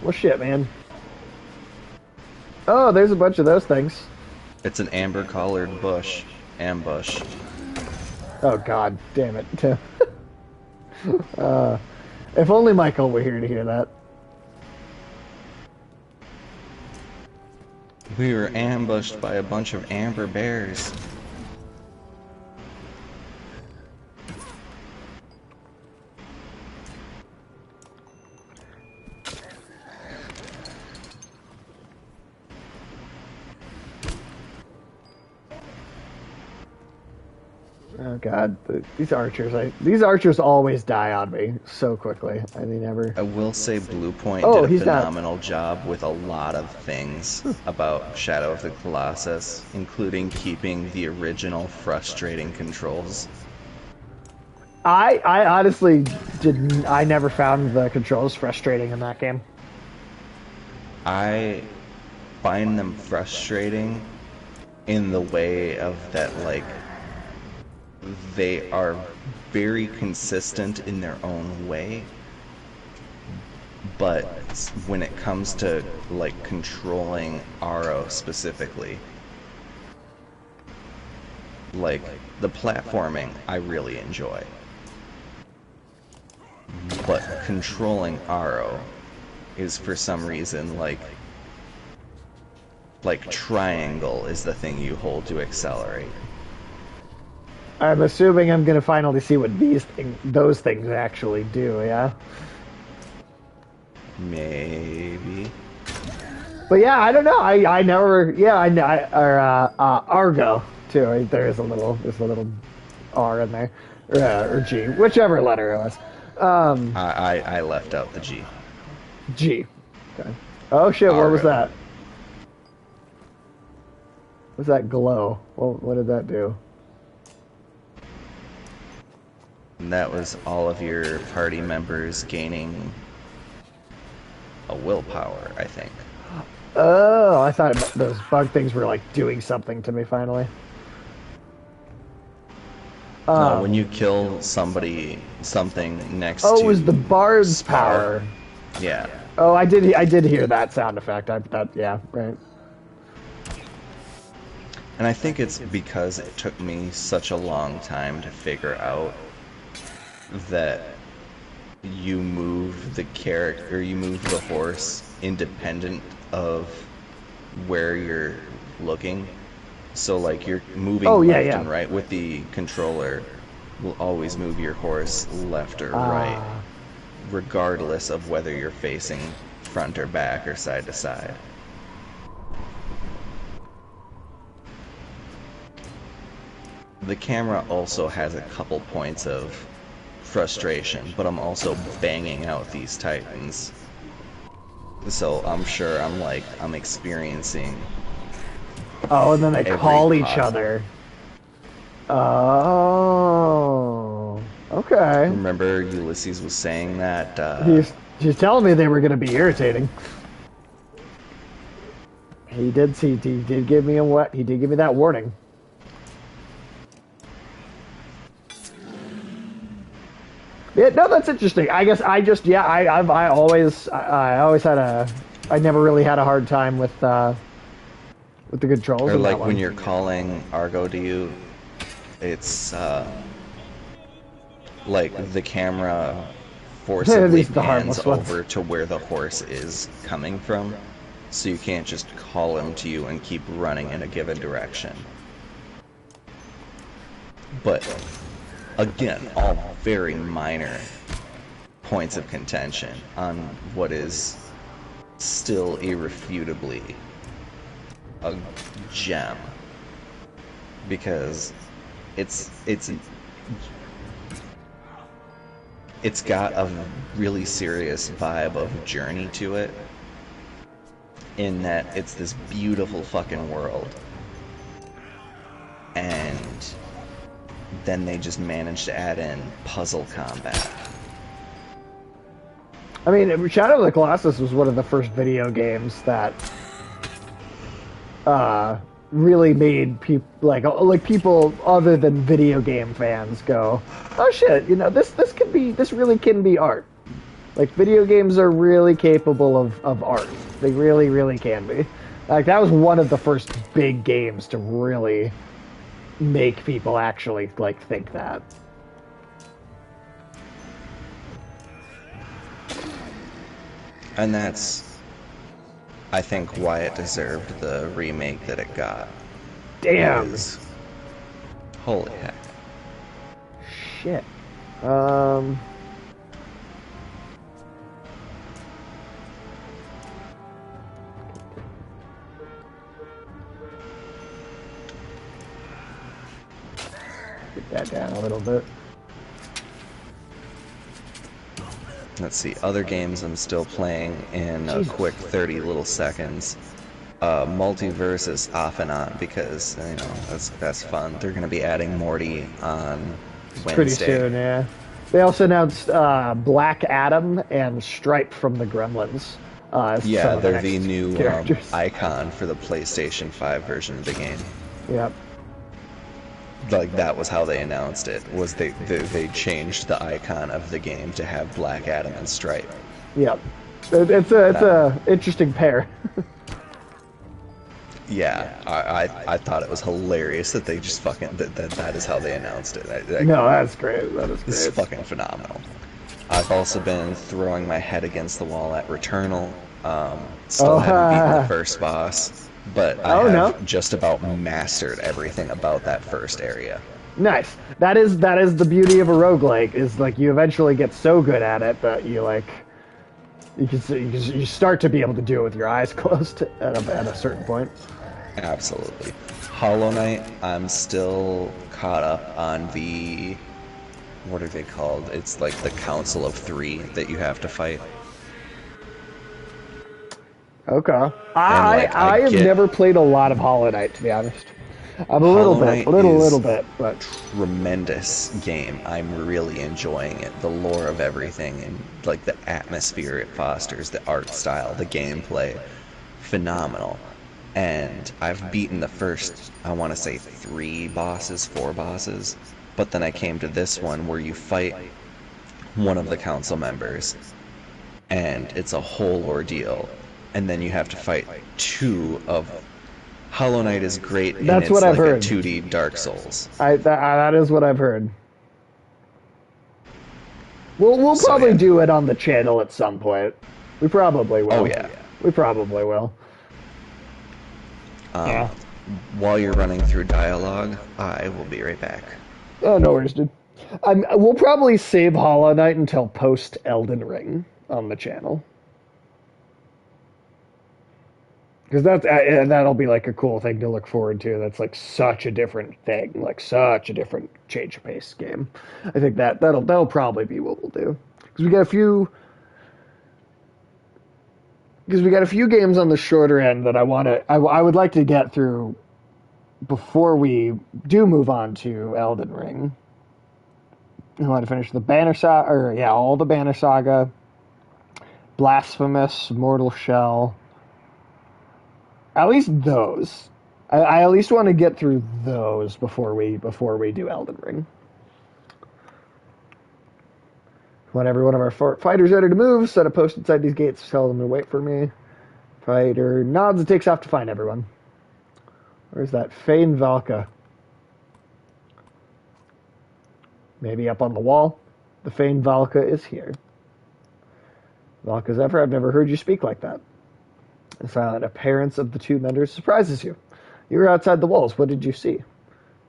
Well, shit, man. Oh, there's a bunch of those things. It's an amber-collared bush. Ambush. Oh, God damn it, Tim. If only Michael were here to hear that. We were ambushed by a bunch of amber bears. Oh God, these archers always die on me so quickly. I mean, never. I will say Blue Point Oh, did a he's not- phenomenal job with a lot of things about Shadow of the Colossus, including keeping the original frustrating controls. I honestly didn't. I never found the controls frustrating in that game. I find them frustrating in the way of that, like, they are very consistent in their own way, but when it comes to, like, controlling Aro specifically, like, the platforming I really enjoy, but controlling Aro is for some reason like triangle is the thing you hold to accelerate. I'm assuming I'm gonna finally see what those things actually do. Yeah. Maybe. But yeah, I don't know. I never. Yeah, or Argo too. Right? There's a little R in there, or G, whichever letter it was. I left out the G. G. Okay. Oh shit! What was that? What was that glow? Well, what did that do? And that was all of your party members gaining a willpower, I think. Oh, I thought those bug things were like doing something to me finally. No, when you kill something next to... Oh, it was the bard's power. Yeah. Oh, I did hear that sound effect. Yeah, right. And I think it's because it took me such a long time to figure out that you move the horse independent of where you're looking. So like you're moving left and right with the controller will always move your horse left or right, regardless of whether you're facing front or back or side to side. The camera also has a couple points of frustration, but I'm also banging out these titans So I'm sure I'm experiencing Oh, and then they every call each possible. other. Oh, okay. Remember Ulysses was saying that He's telling me they were going to be irritating. He did give me a what? He did give me that warning. Yeah, no, that's interesting. I guess I just yeah, I always had a I never really had a hard time with the controls or in that like when one. you're calling Argo to you, it's like the camera forcibly These are the pans harmless ones. over to where the horse is coming from, so you can't just call him to you and keep running in a given direction. But again, all very minor points of contention on what is still irrefutably a gem because it's it's it's got a really serious vibe of Journey to it in that it's this beautiful fucking world and then they just managed to add in puzzle combat. I mean, Shadow of the Colossus was one of the first video games that really made people like people other than video game fans go, "Oh shit, this really can be art." Like video games are really capable of art. They really, really can be. Like that was one of the first big games to really make people actually like think that. And that's, I think, why it deserved the remake that it got. Damn. Because, holy heck. Shit. Um. Get that down a little bit. Let's see, other games I'm still playing in a Jesus. quick 30 little seconds. Multiverse is off and on because, that's fun. They're going to be adding Morty on Pretty Wednesday. soon, yeah. They also announced Black Adam and Stripe from the Gremlins. As some Yeah, of the they're the next new characters. icon for the PlayStation 5 version of the game. Yep. Like that was how they announced it. Was they changed the icon of the game to have Black Adam and Stripe. Yep. It's a interesting pair. Yeah, I thought it was hilarious that they just fucking that is how they announced it. No, that's great. That is It's great. fucking phenomenal. I've also been throwing my head against the wall at Returnal. Still haven't beaten the first boss, but I have no. just about mastered everything about that first area. Nice. That is the beauty of a roguelike is like you eventually get so good at it that you start to be able to do it with your eyes closed at a certain point. Absolutely. Hollow Knight, I'm still caught up on the... What are they called? It's like the Council of Three that you have to fight. Okay. I I have get- never played a lot of Hollow Knight, to be honest. I'm a Hollow little Knight bit, is little bit, but tremendous game. I'm really enjoying it. The lore of everything and like the atmosphere it fosters, the art style, the gameplay, phenomenal. And I've beaten the first, I want to say 4 bosses, but then I came to this one where you fight one of the council members, and it's a whole ordeal. And then you have to fight 2 of... Hollow Knight is great, and That's it's what I've like heard. a 2D Dark Souls. that is what I've heard. We'll So, probably yeah. do it on the channel at some point. We probably will. Oh, yeah. We probably will. Yeah. While you're running through dialogue, I will be right back. Oh, no worries, dude. We'll probably save Hollow Knight until post Elden Ring on the channel. Because that'll be like a cool thing to look forward to. That's like such a different thing, like such a different change of pace game. I think that'll probably be what we'll do. Because we got a few because we got a few games on the shorter end that I would like to get through before we do move on to Elden Ring. I want to finish the Banner Saga, or yeah, all the Banner Saga, Blasphemous, Mortal Shell. At least those. I at least want to get through those before we do Elden Ring. When every one of our fighters ready to move, set a post inside these gates, tell them to wait for me. Fighter nods and takes off to find everyone. Where's that Fane Valka? Maybe up on the wall? The Fane Valka is here. Valka's ever, I've never heard you speak like that. The silent appearance of the two menders surprises you. You were outside the walls. What did you see?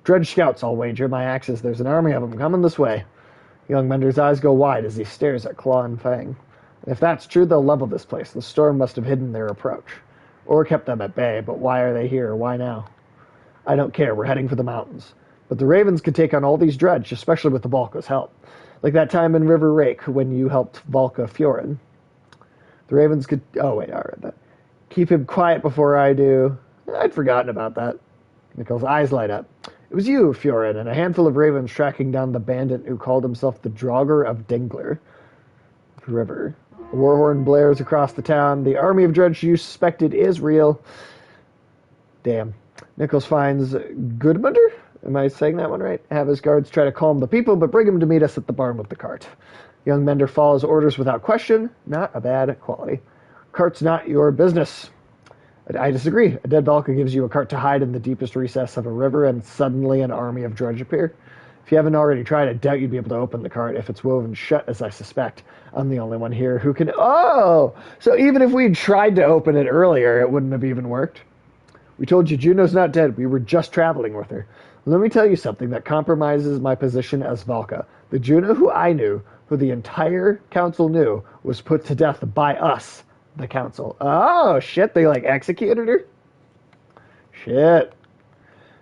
Dredge scouts, I'll wager my axes. There's an army of them coming this way. Young Mender's eyes go wide as he stares at Claw and Fang. If that's true, they'll level this place. The storm must have hidden their approach. Or kept them at bay, but why are they here? Why now? I don't care. We're heading for the mountains. But the Ravens could take on all these dredge, especially with the Valka's help. Like that time in River Rake when you helped Valka Fiorin. The Ravens could... Oh, wait, I read that. Keep him quiet before I do. I'd forgotten about that. Nichols' eyes light up. It was you, Fiorin, and a handful of ravens tracking down the bandit who called himself the Draugr of Dingler River. A war horn blares across the town. The army of dredge you suspected is real. Damn. Nichols finds Goodmunder? Am I saying that one right? Have his guards try to calm the people, but bring him to meet us at the barn with the cart. Young Mender follows orders without question. Not a bad quality. Cart's not your business. I disagree. A dead Valka gives you a cart to hide in the deepest recess of a river, and suddenly an army of dredge appear. If you haven't already tried, I doubt you'd be able to open the cart if it's woven shut, as I suspect. I'm the only one here who can... Oh! So even if we'd tried to open it earlier, it wouldn't have even worked? We told you Juno's not dead. We were just traveling with her. Let me tell you something that compromises my position as Valka. The Juno who I knew, who the entire council knew, was put to death by us, the council. Oh, shit, they, executed her? Shit.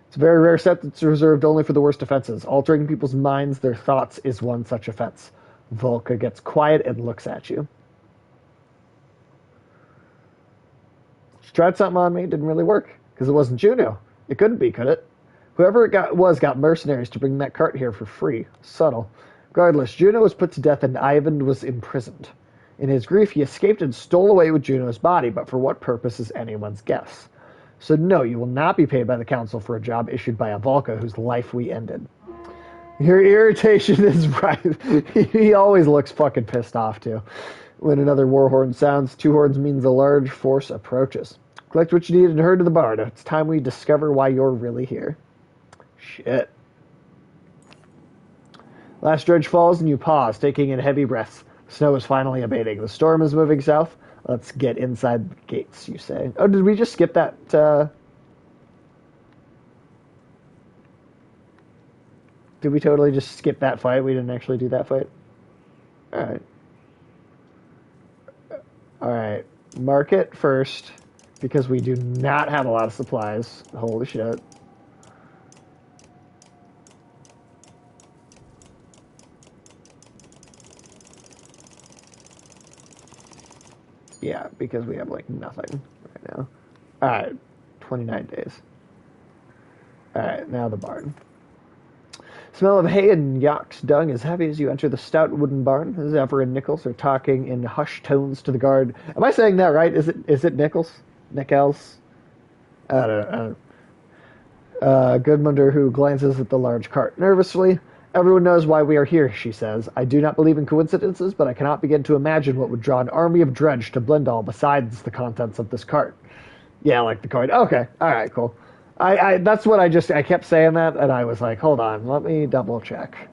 It's a very rare sentence reserved only for the worst offenses. Altering people's minds, their thoughts, is one such offense. Valka gets quiet and looks at you. She tried something on me, didn't really work, because it wasn't Juno. It couldn't be, could it? Whoever it got mercenaries to bring that cart here for free. Subtle. Regardless, Juno was put to death and Ivan was imprisoned. In his grief, he escaped and stole away with Juno's body, but for what purpose is anyone's guess. So no, you will not be paid by the council for a job issued by a Valka whose life we ended. Your irritation is right. He always looks fucking pissed off, too. When another war horn sounds, two horns means a large force approaches. Collect what you need and hurry to the barn. It's time we discover why you're really here. Shit. Last dredge falls and you pause, taking in heavy breaths. Snow is finally abating. The storm is moving south. Let's get inside the gates, you say. Oh, did we just skip that? Did we totally just skip that fight? We didn't actually do that fight? Alright. Alright. Market first, because we do not have a lot of supplies. Holy shit. Yeah, because we have, nothing right now. Alright, 29 days. Alright, now the barn. Smell of hay and yak's dung is heavy as you enter the stout wooden barn. Zephyr and Nichols are talking in hushed tones to the guard. Am I saying that right? Is it Nichols? Nichols? I don't know. Goodmunder, who glances at the large cart nervously. Everyone knows why we are here, she says. I do not believe in coincidences, but I cannot begin to imagine what would draw an army of dredge to Blendall besides the contents of this cart. Yeah, like the coin. Okay, alright, cool. That's what I kept saying that, and I was like, hold on, let me double check.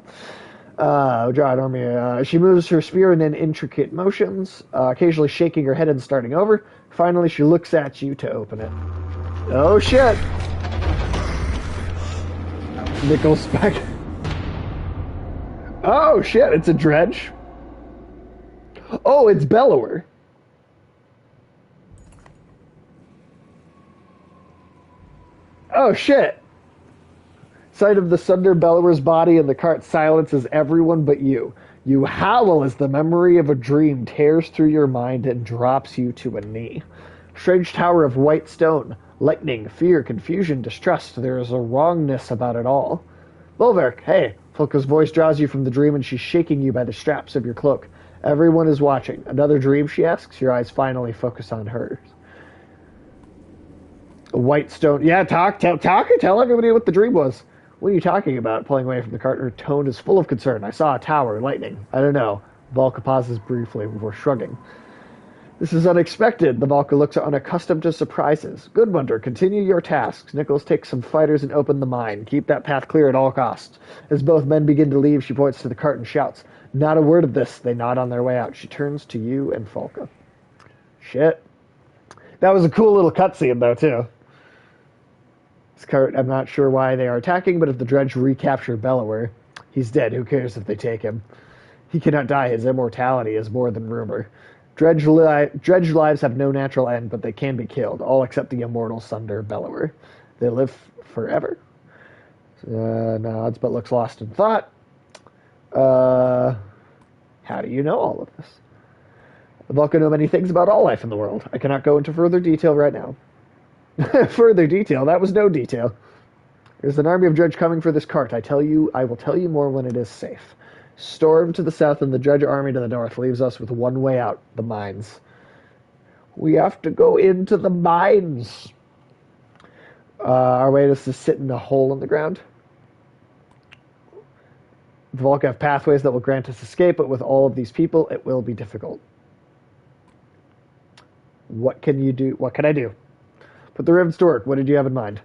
Draw an army. She moves her spear in intricate motions, occasionally shaking her head and starting over. Finally, she looks at you to open it. Oh, shit! Nichols back. Oh, shit, it's a dredge. Oh, it's Bellower. Oh, shit. Sight of the Sunder Bellower's body in the cart silences everyone but you. You howl as the memory of a dream tears through your mind and drops you to a knee. Strange tower of white stone. Lightning, fear, confusion, distrust. There is a wrongness about it all. Volverk, hey. Folka's voice draws you from the dream and she's shaking you by the straps of your cloak. Everyone is watching. Another dream, she asks. Your eyes finally focus on hers. A white stone. Yeah, tell everybody what the dream was. What are you talking about? Pulling away from the cart, her tone is full of concern. I saw a tower, lightning. I don't know. Volka pauses briefly before shrugging. This is unexpected. The Volka looks unaccustomed to surprises. Goodwinter, continue your tasks. Nichols takes some fighters and open the mine. Keep that path clear at all costs. As both men begin to leave, she points to the cart and shouts, not a word of this. They nod on their way out. She turns to you and Volka. Shit. That was a cool little cutscene, though, too. Cart, I'm not sure why they are attacking, but if the Dredge recapture Bellower, he's dead. Who cares if they take him? He cannot die. His immortality is more than rumor. Dredge lives have no natural end, but they can be killed, all except the immortal Sunder Bellower. They live forever? Nods, but looks lost in thought. How do you know all of this? The Vulcan know many things about all life in the world. I cannot go into further detail right now. Further detail? That was no detail. There's an army of Dredge coming for this cart. I will tell you more when it is safe. Storm to the south and the Dredge army to the north leaves us with one way out, the mines. We have to go into the mines. Our way is to sit in a hole in the ground. The Volk have pathways that will grant us escape, but with all of these people, it will be difficult. What can you do? What can I do? Put the ribbons to work. What did you have in mind?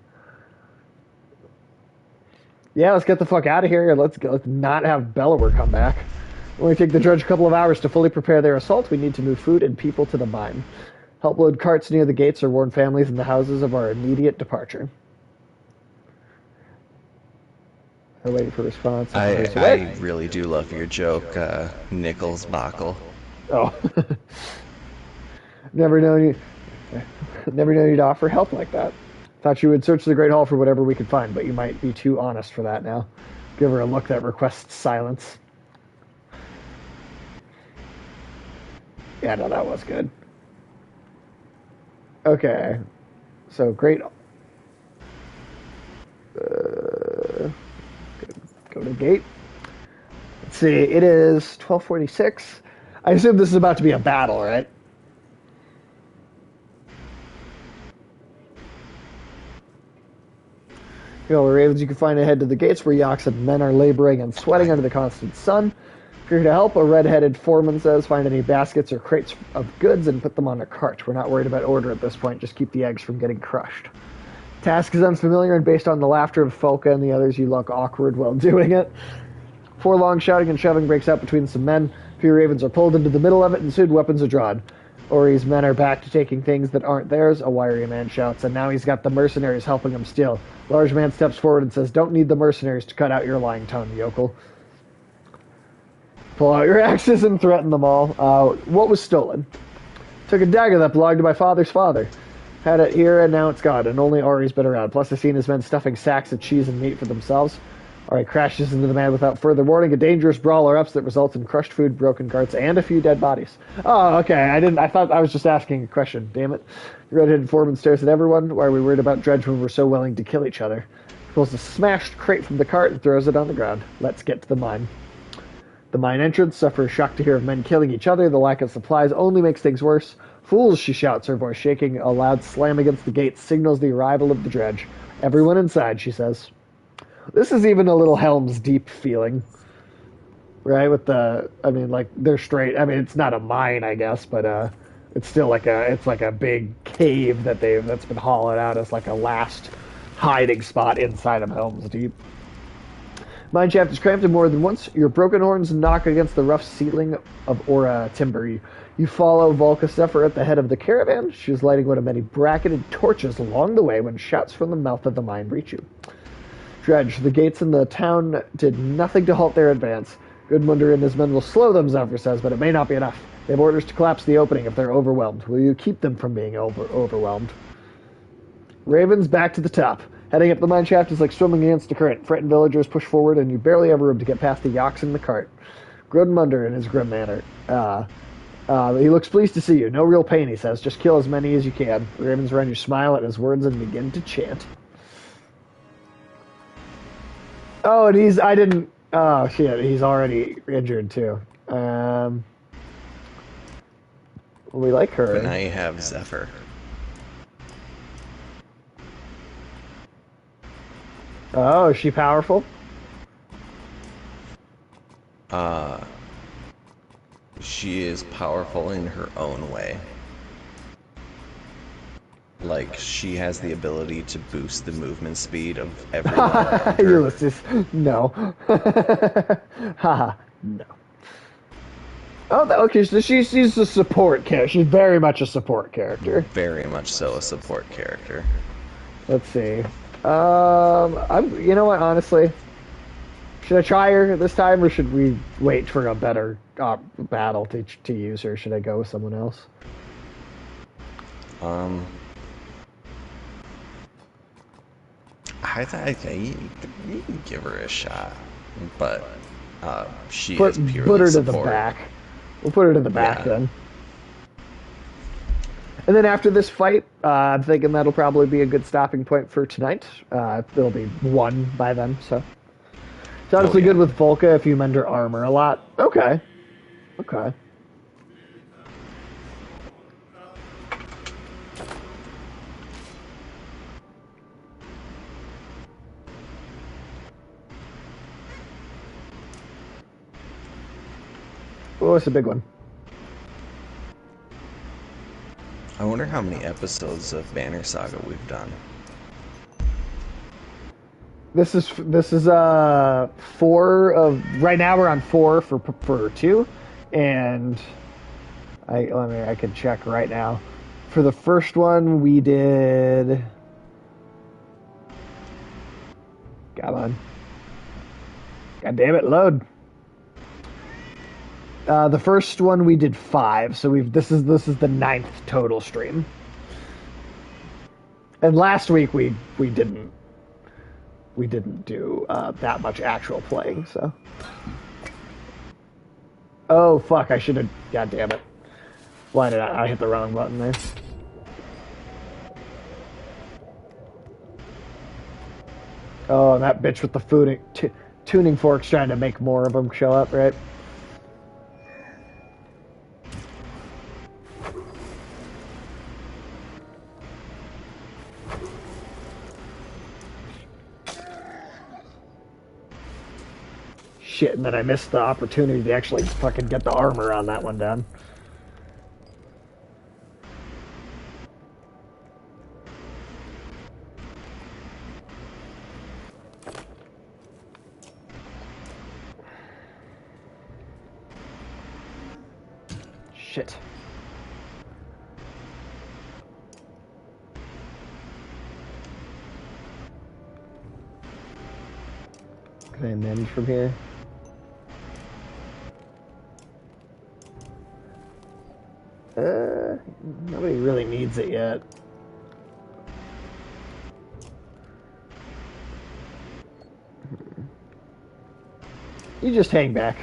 Yeah, let's get the fuck out of here. Let's not have Bellower come back. It only take the Dredge a couple of hours to fully prepare their assault. We need to move food and people to the mine. Help load carts near the gates or warn families in the houses of our immediate departure. I'm waiting for a response. I really do love your joke, Nichols Bockel. Oh. Never known you'd offer help like that. Thought you would search the Great Hall for whatever we could find, but you might be too honest for that now. Give her a look that requests silence. Yeah, no, that was good. Okay. So, Great... go to gate. Let's see, it is 12:46. I assume this is about to be a battle, right? You know, Ravens, you can find ahead to the gates where Yaks and men are laboring and sweating under the constant sun. If you're here to help, a red-headed foreman says, find any baskets or crates of goods and put them on a cart. We're not worried about order at this point, just keep the eggs from getting crushed. Task is unfamiliar, and based on the laughter of Folka and the others, you look awkward while doing it. For long shouting and shoving breaks out between some men. A few Ravens are pulled into the middle of it, and soon weapons are drawn. Ori's men are back to taking things that aren't theirs, a wiry man shouts, and now he's got the mercenaries helping him steal. Large man steps forward and says, don't need the mercenaries to cut out your lying tongue, yokel. Pull out your axes and threaten them all. What was stolen? Took a dagger that belonged to my father's father. Had it here and now it's gone, and only Ori's been around. Plus I've seen his men stuffing sacks of cheese and meat for themselves. Ori crashes into the man without further warning. A dangerous brawl erupts that results in crushed food, broken carts, and a few dead bodies. Oh, okay. I thought I was just asking a question. Damn it. The red-headed foreman stares at everyone. Why are we worried about Dredge when we're so willing to kill each other? He pulls a smashed crate from the cart and throws it on the ground. Let's get to the mine. The mine entrance suffers shock to hear of men killing each other. The lack of supplies only makes things worse. Fools, she shouts, her voice shaking. A loud slam against the gate signals the arrival of the Dredge. Everyone inside, she says. This is even a little Helm's Deep feeling, right? With the, I mean, like, they're straight. I mean, it's not a mine, I guess, but it's still like a big cave that's been hollowed out as like a last hiding spot inside of Helm's Deep. Mine shaft is cramped, and more than once your broken horns knock against the rough ceiling of Aura timber. You follow Volka Sefer at the head of the caravan. She's lighting one of many bracketed torches along the way when shouts from the mouth of the mine reach you. Dredge, the gates in the town did nothing to halt their advance. Goodmunder and his men will slow them, Zephyr says, but it may not be enough. They have orders to collapse the opening if they're overwhelmed. Will you keep them from being overwhelmed? Ravens back to the top. Heading up the mine shaft is like swimming against a current. Frightened villagers push forward, and you barely have room to get past the Yaks in the cart. Grodmunder in his grim manner. He looks pleased to see you. No real pain, he says. Just kill as many as you can. The ravens around you smile at his words and begin to chant. Oh, and I didn't, oh shit, he's already injured too. We like her. But now you have Zephyr. Oh, is she powerful? She is powerful in her own way. Like, she has the ability to boost the movement speed of everyone around her. Ulysses, no. Haha, no. Oh, okay, so she's a support character. She's very much a support character. Very much so a support character. Let's see. You know what, honestly? Should I try her this time, or should we wait for a better battle to use her? Should I go with someone else? I thought you can give her a shot, but she Put is purely her to support. the back. We'll put her to the back Yeah. then. And then after this fight, I'm thinking that'll probably be a good stopping point for tonight. It'll be won by then, so. It's honestly good with Volca if you mend her armor a lot. Okay. Okay. Oh, it's a big one. I wonder how many episodes of Banner Saga we've done. This is 4 of right now. We're on 4 for 2, and I can check right now. For the first one, we did. Come on. God damn it, load. The first one we did 5, so this is the 9th total stream. And last week we didn't do that much actual playing, so. Oh fuck! I should have. God damn it! Why did I hit the wrong button there? Oh, and that bitch with the tuning forks trying to make more of them show up, right? Shit, and then I missed the opportunity to actually fucking get the armor on that one done. Shit. Can I amend from here? Nobody really needs it yet. You just hang back.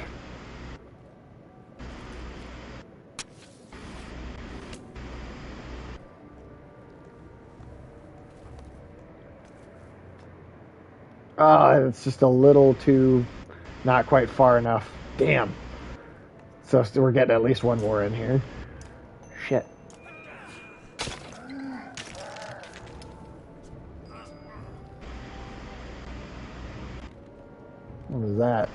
It's just a little too, not quite far enough. Damn. So we're getting at least one more in here. Shit. What was that?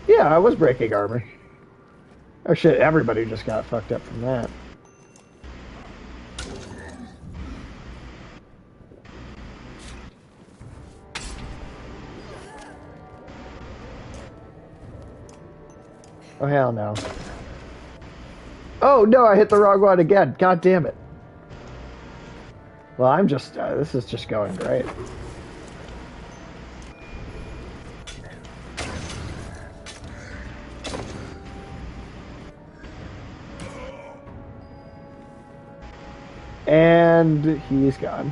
Yeah, I was breaking armor. Oh shit, everybody just got fucked up from that. Oh hell no. Oh no, I hit the wrong one again. God damn it. Well, I'm just, this is just going great. And he's gone.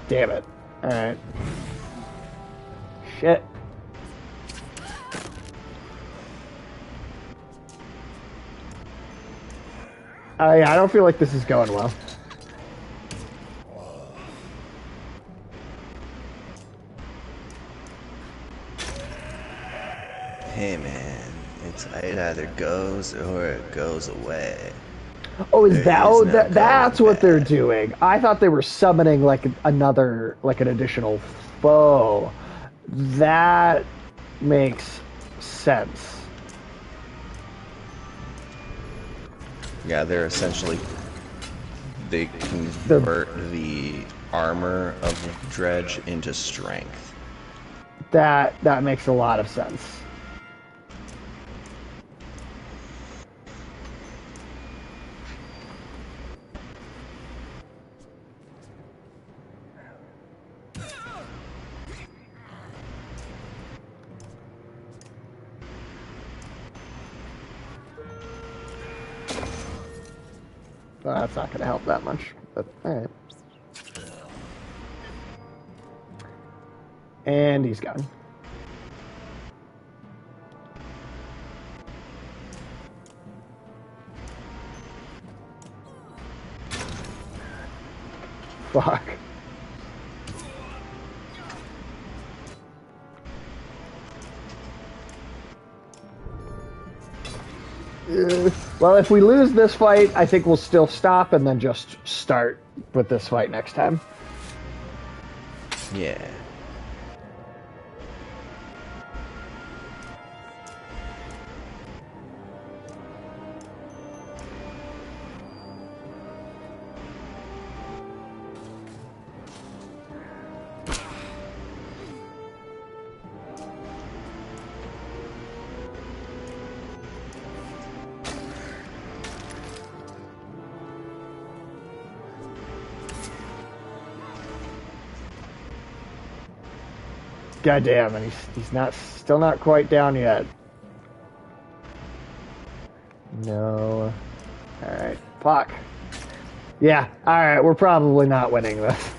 Damn it. Alright. Shit. I don't feel like this is going well. Hey man, it either goes or it goes away. Oh, is There that? is Oh, no that's going what they're back. doing. I thought they were summoning like another, like an additional foe. That makes sense. Yeah, they're essentially they They're convert the armor of Dredge into strength. that makes a lot of sense. Well, that's not going to help that much, but all right. And he's gone. Fuck. Well, if we lose this fight, I think we'll still stop and then just start with this fight next time. Yeah. God damn, and he's not still not quite down yet. No. All right, fuck. Yeah. All right, we're probably not winning this.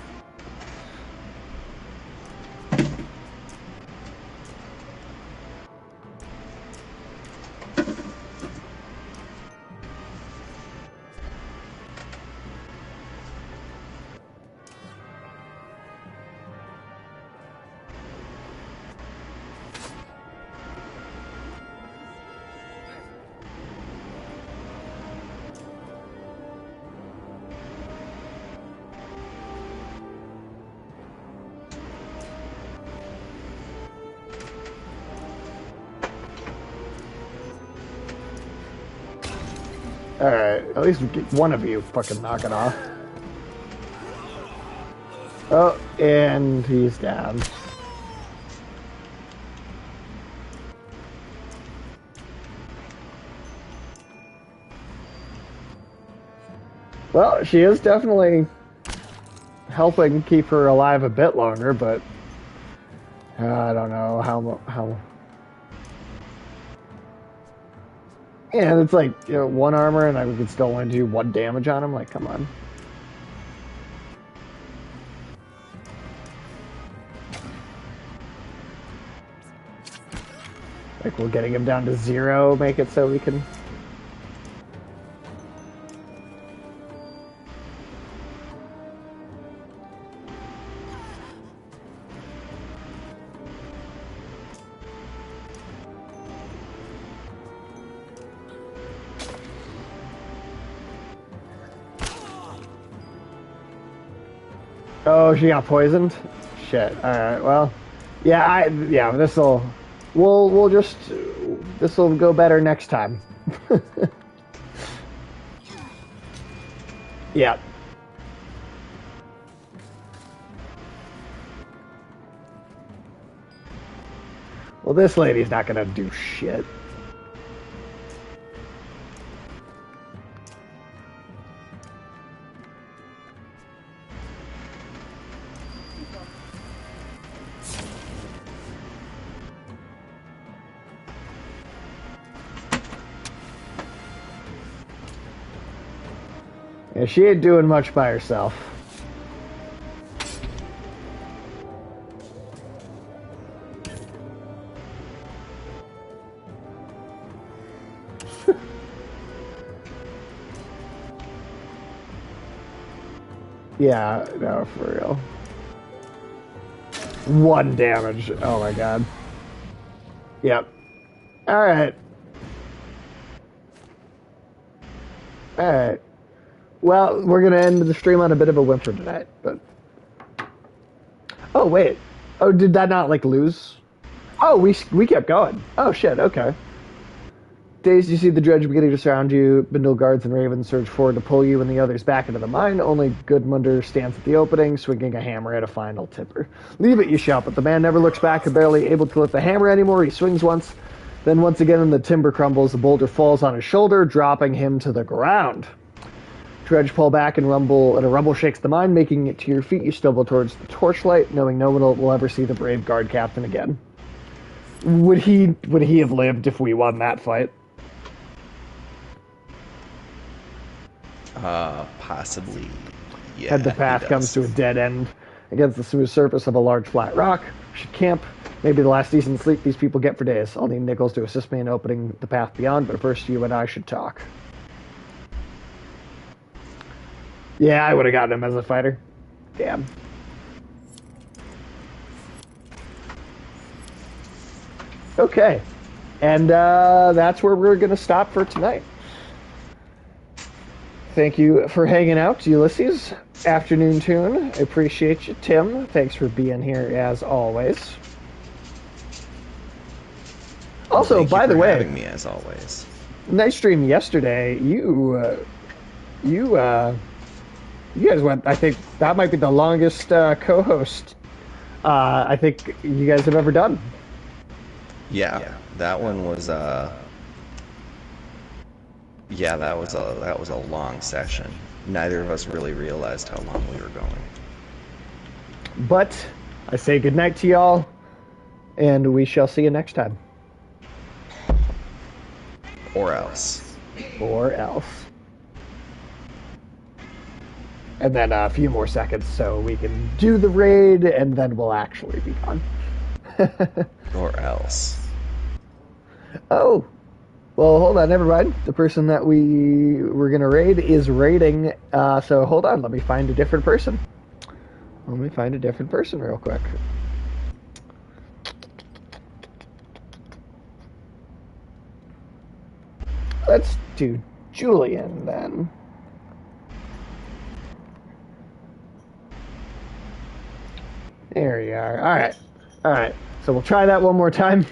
All right, at least get one of you fucking knock it off. Oh, and he's down. Well, she is definitely helping keep her alive a bit longer, but I don't know how. Yeah, it's like, you know, one armor and I could still only do one damage on him. Like, come on. Like, we're getting him down to 0, make it so we can. Oh, she got poisoned? Shit. Alright, well. Yeah, we'll just, this'll go better next time. Yeah. Well, this lady's not gonna do shit. Yeah, she ain't doing much by herself. Yeah, no, for real. 1 damage. Oh my god. Yep. Alright. Alright. Well, we're gonna end the stream on a bit of a whimper tonight, but... Oh, wait. Oh, did that not, like, lose? Oh, we kept going. Oh, shit, okay. Dazed, you see the dredge beginning to surround you. Bindle guards and ravens surge forward to pull you and the others back into the mine. Only Goodmunder stands at the opening, swinging a hammer at a final tipper. Leave it, you shout, but the man never looks back, barely able to lift the hammer anymore. He swings once, then once again, and the timber crumbles. The boulder falls on his shoulder, dropping him to the ground. Dredge pull back and rumble, and a rumble shakes the mine, making it to your feet. You stumble towards the torchlight, knowing no one will ever see the brave guard captain again. Would he have lived if we won that fight? Possibly. Yeah. Had the path comes to a dead end against the smooth surface of a large flat rock. We should camp. Maybe the last decent sleep these people get for days. I'll need Nichols to assist me in opening the path beyond, but first you and I should talk. Yeah, I would have gotten him as a fighter. Damn. Okay. And that's where we're going to stop for tonight. Thank you for hanging out, Ulysses. Afternoon Tune. I appreciate you. Tim, thanks for being here as always. Also, Thank by you the for way, having me as always. nice stream yesterday. You guys went. I think that might be the longest co-host I think you guys have ever done. Yeah, that one was yeah, that was a long session. Neither of us really realized how long we were going. But I say goodnight to y'all, and we shall see you next time. Or else. Or else. And then a few more seconds so we can do the raid, and then we'll actually be gone. Or else. Oh. Well, hold on, never mind. The person that we were going to raid is raiding, so hold on, let me find a different person. Let me find a different person real quick. Let's do Julian, then. There you are. Alright. Alright. So we'll try that one more time.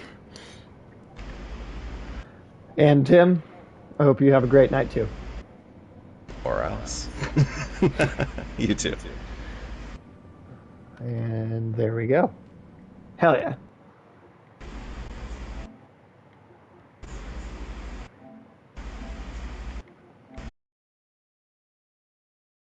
And Tim, I hope you have a great night too. Or else. You too. And there we go. Hell yeah.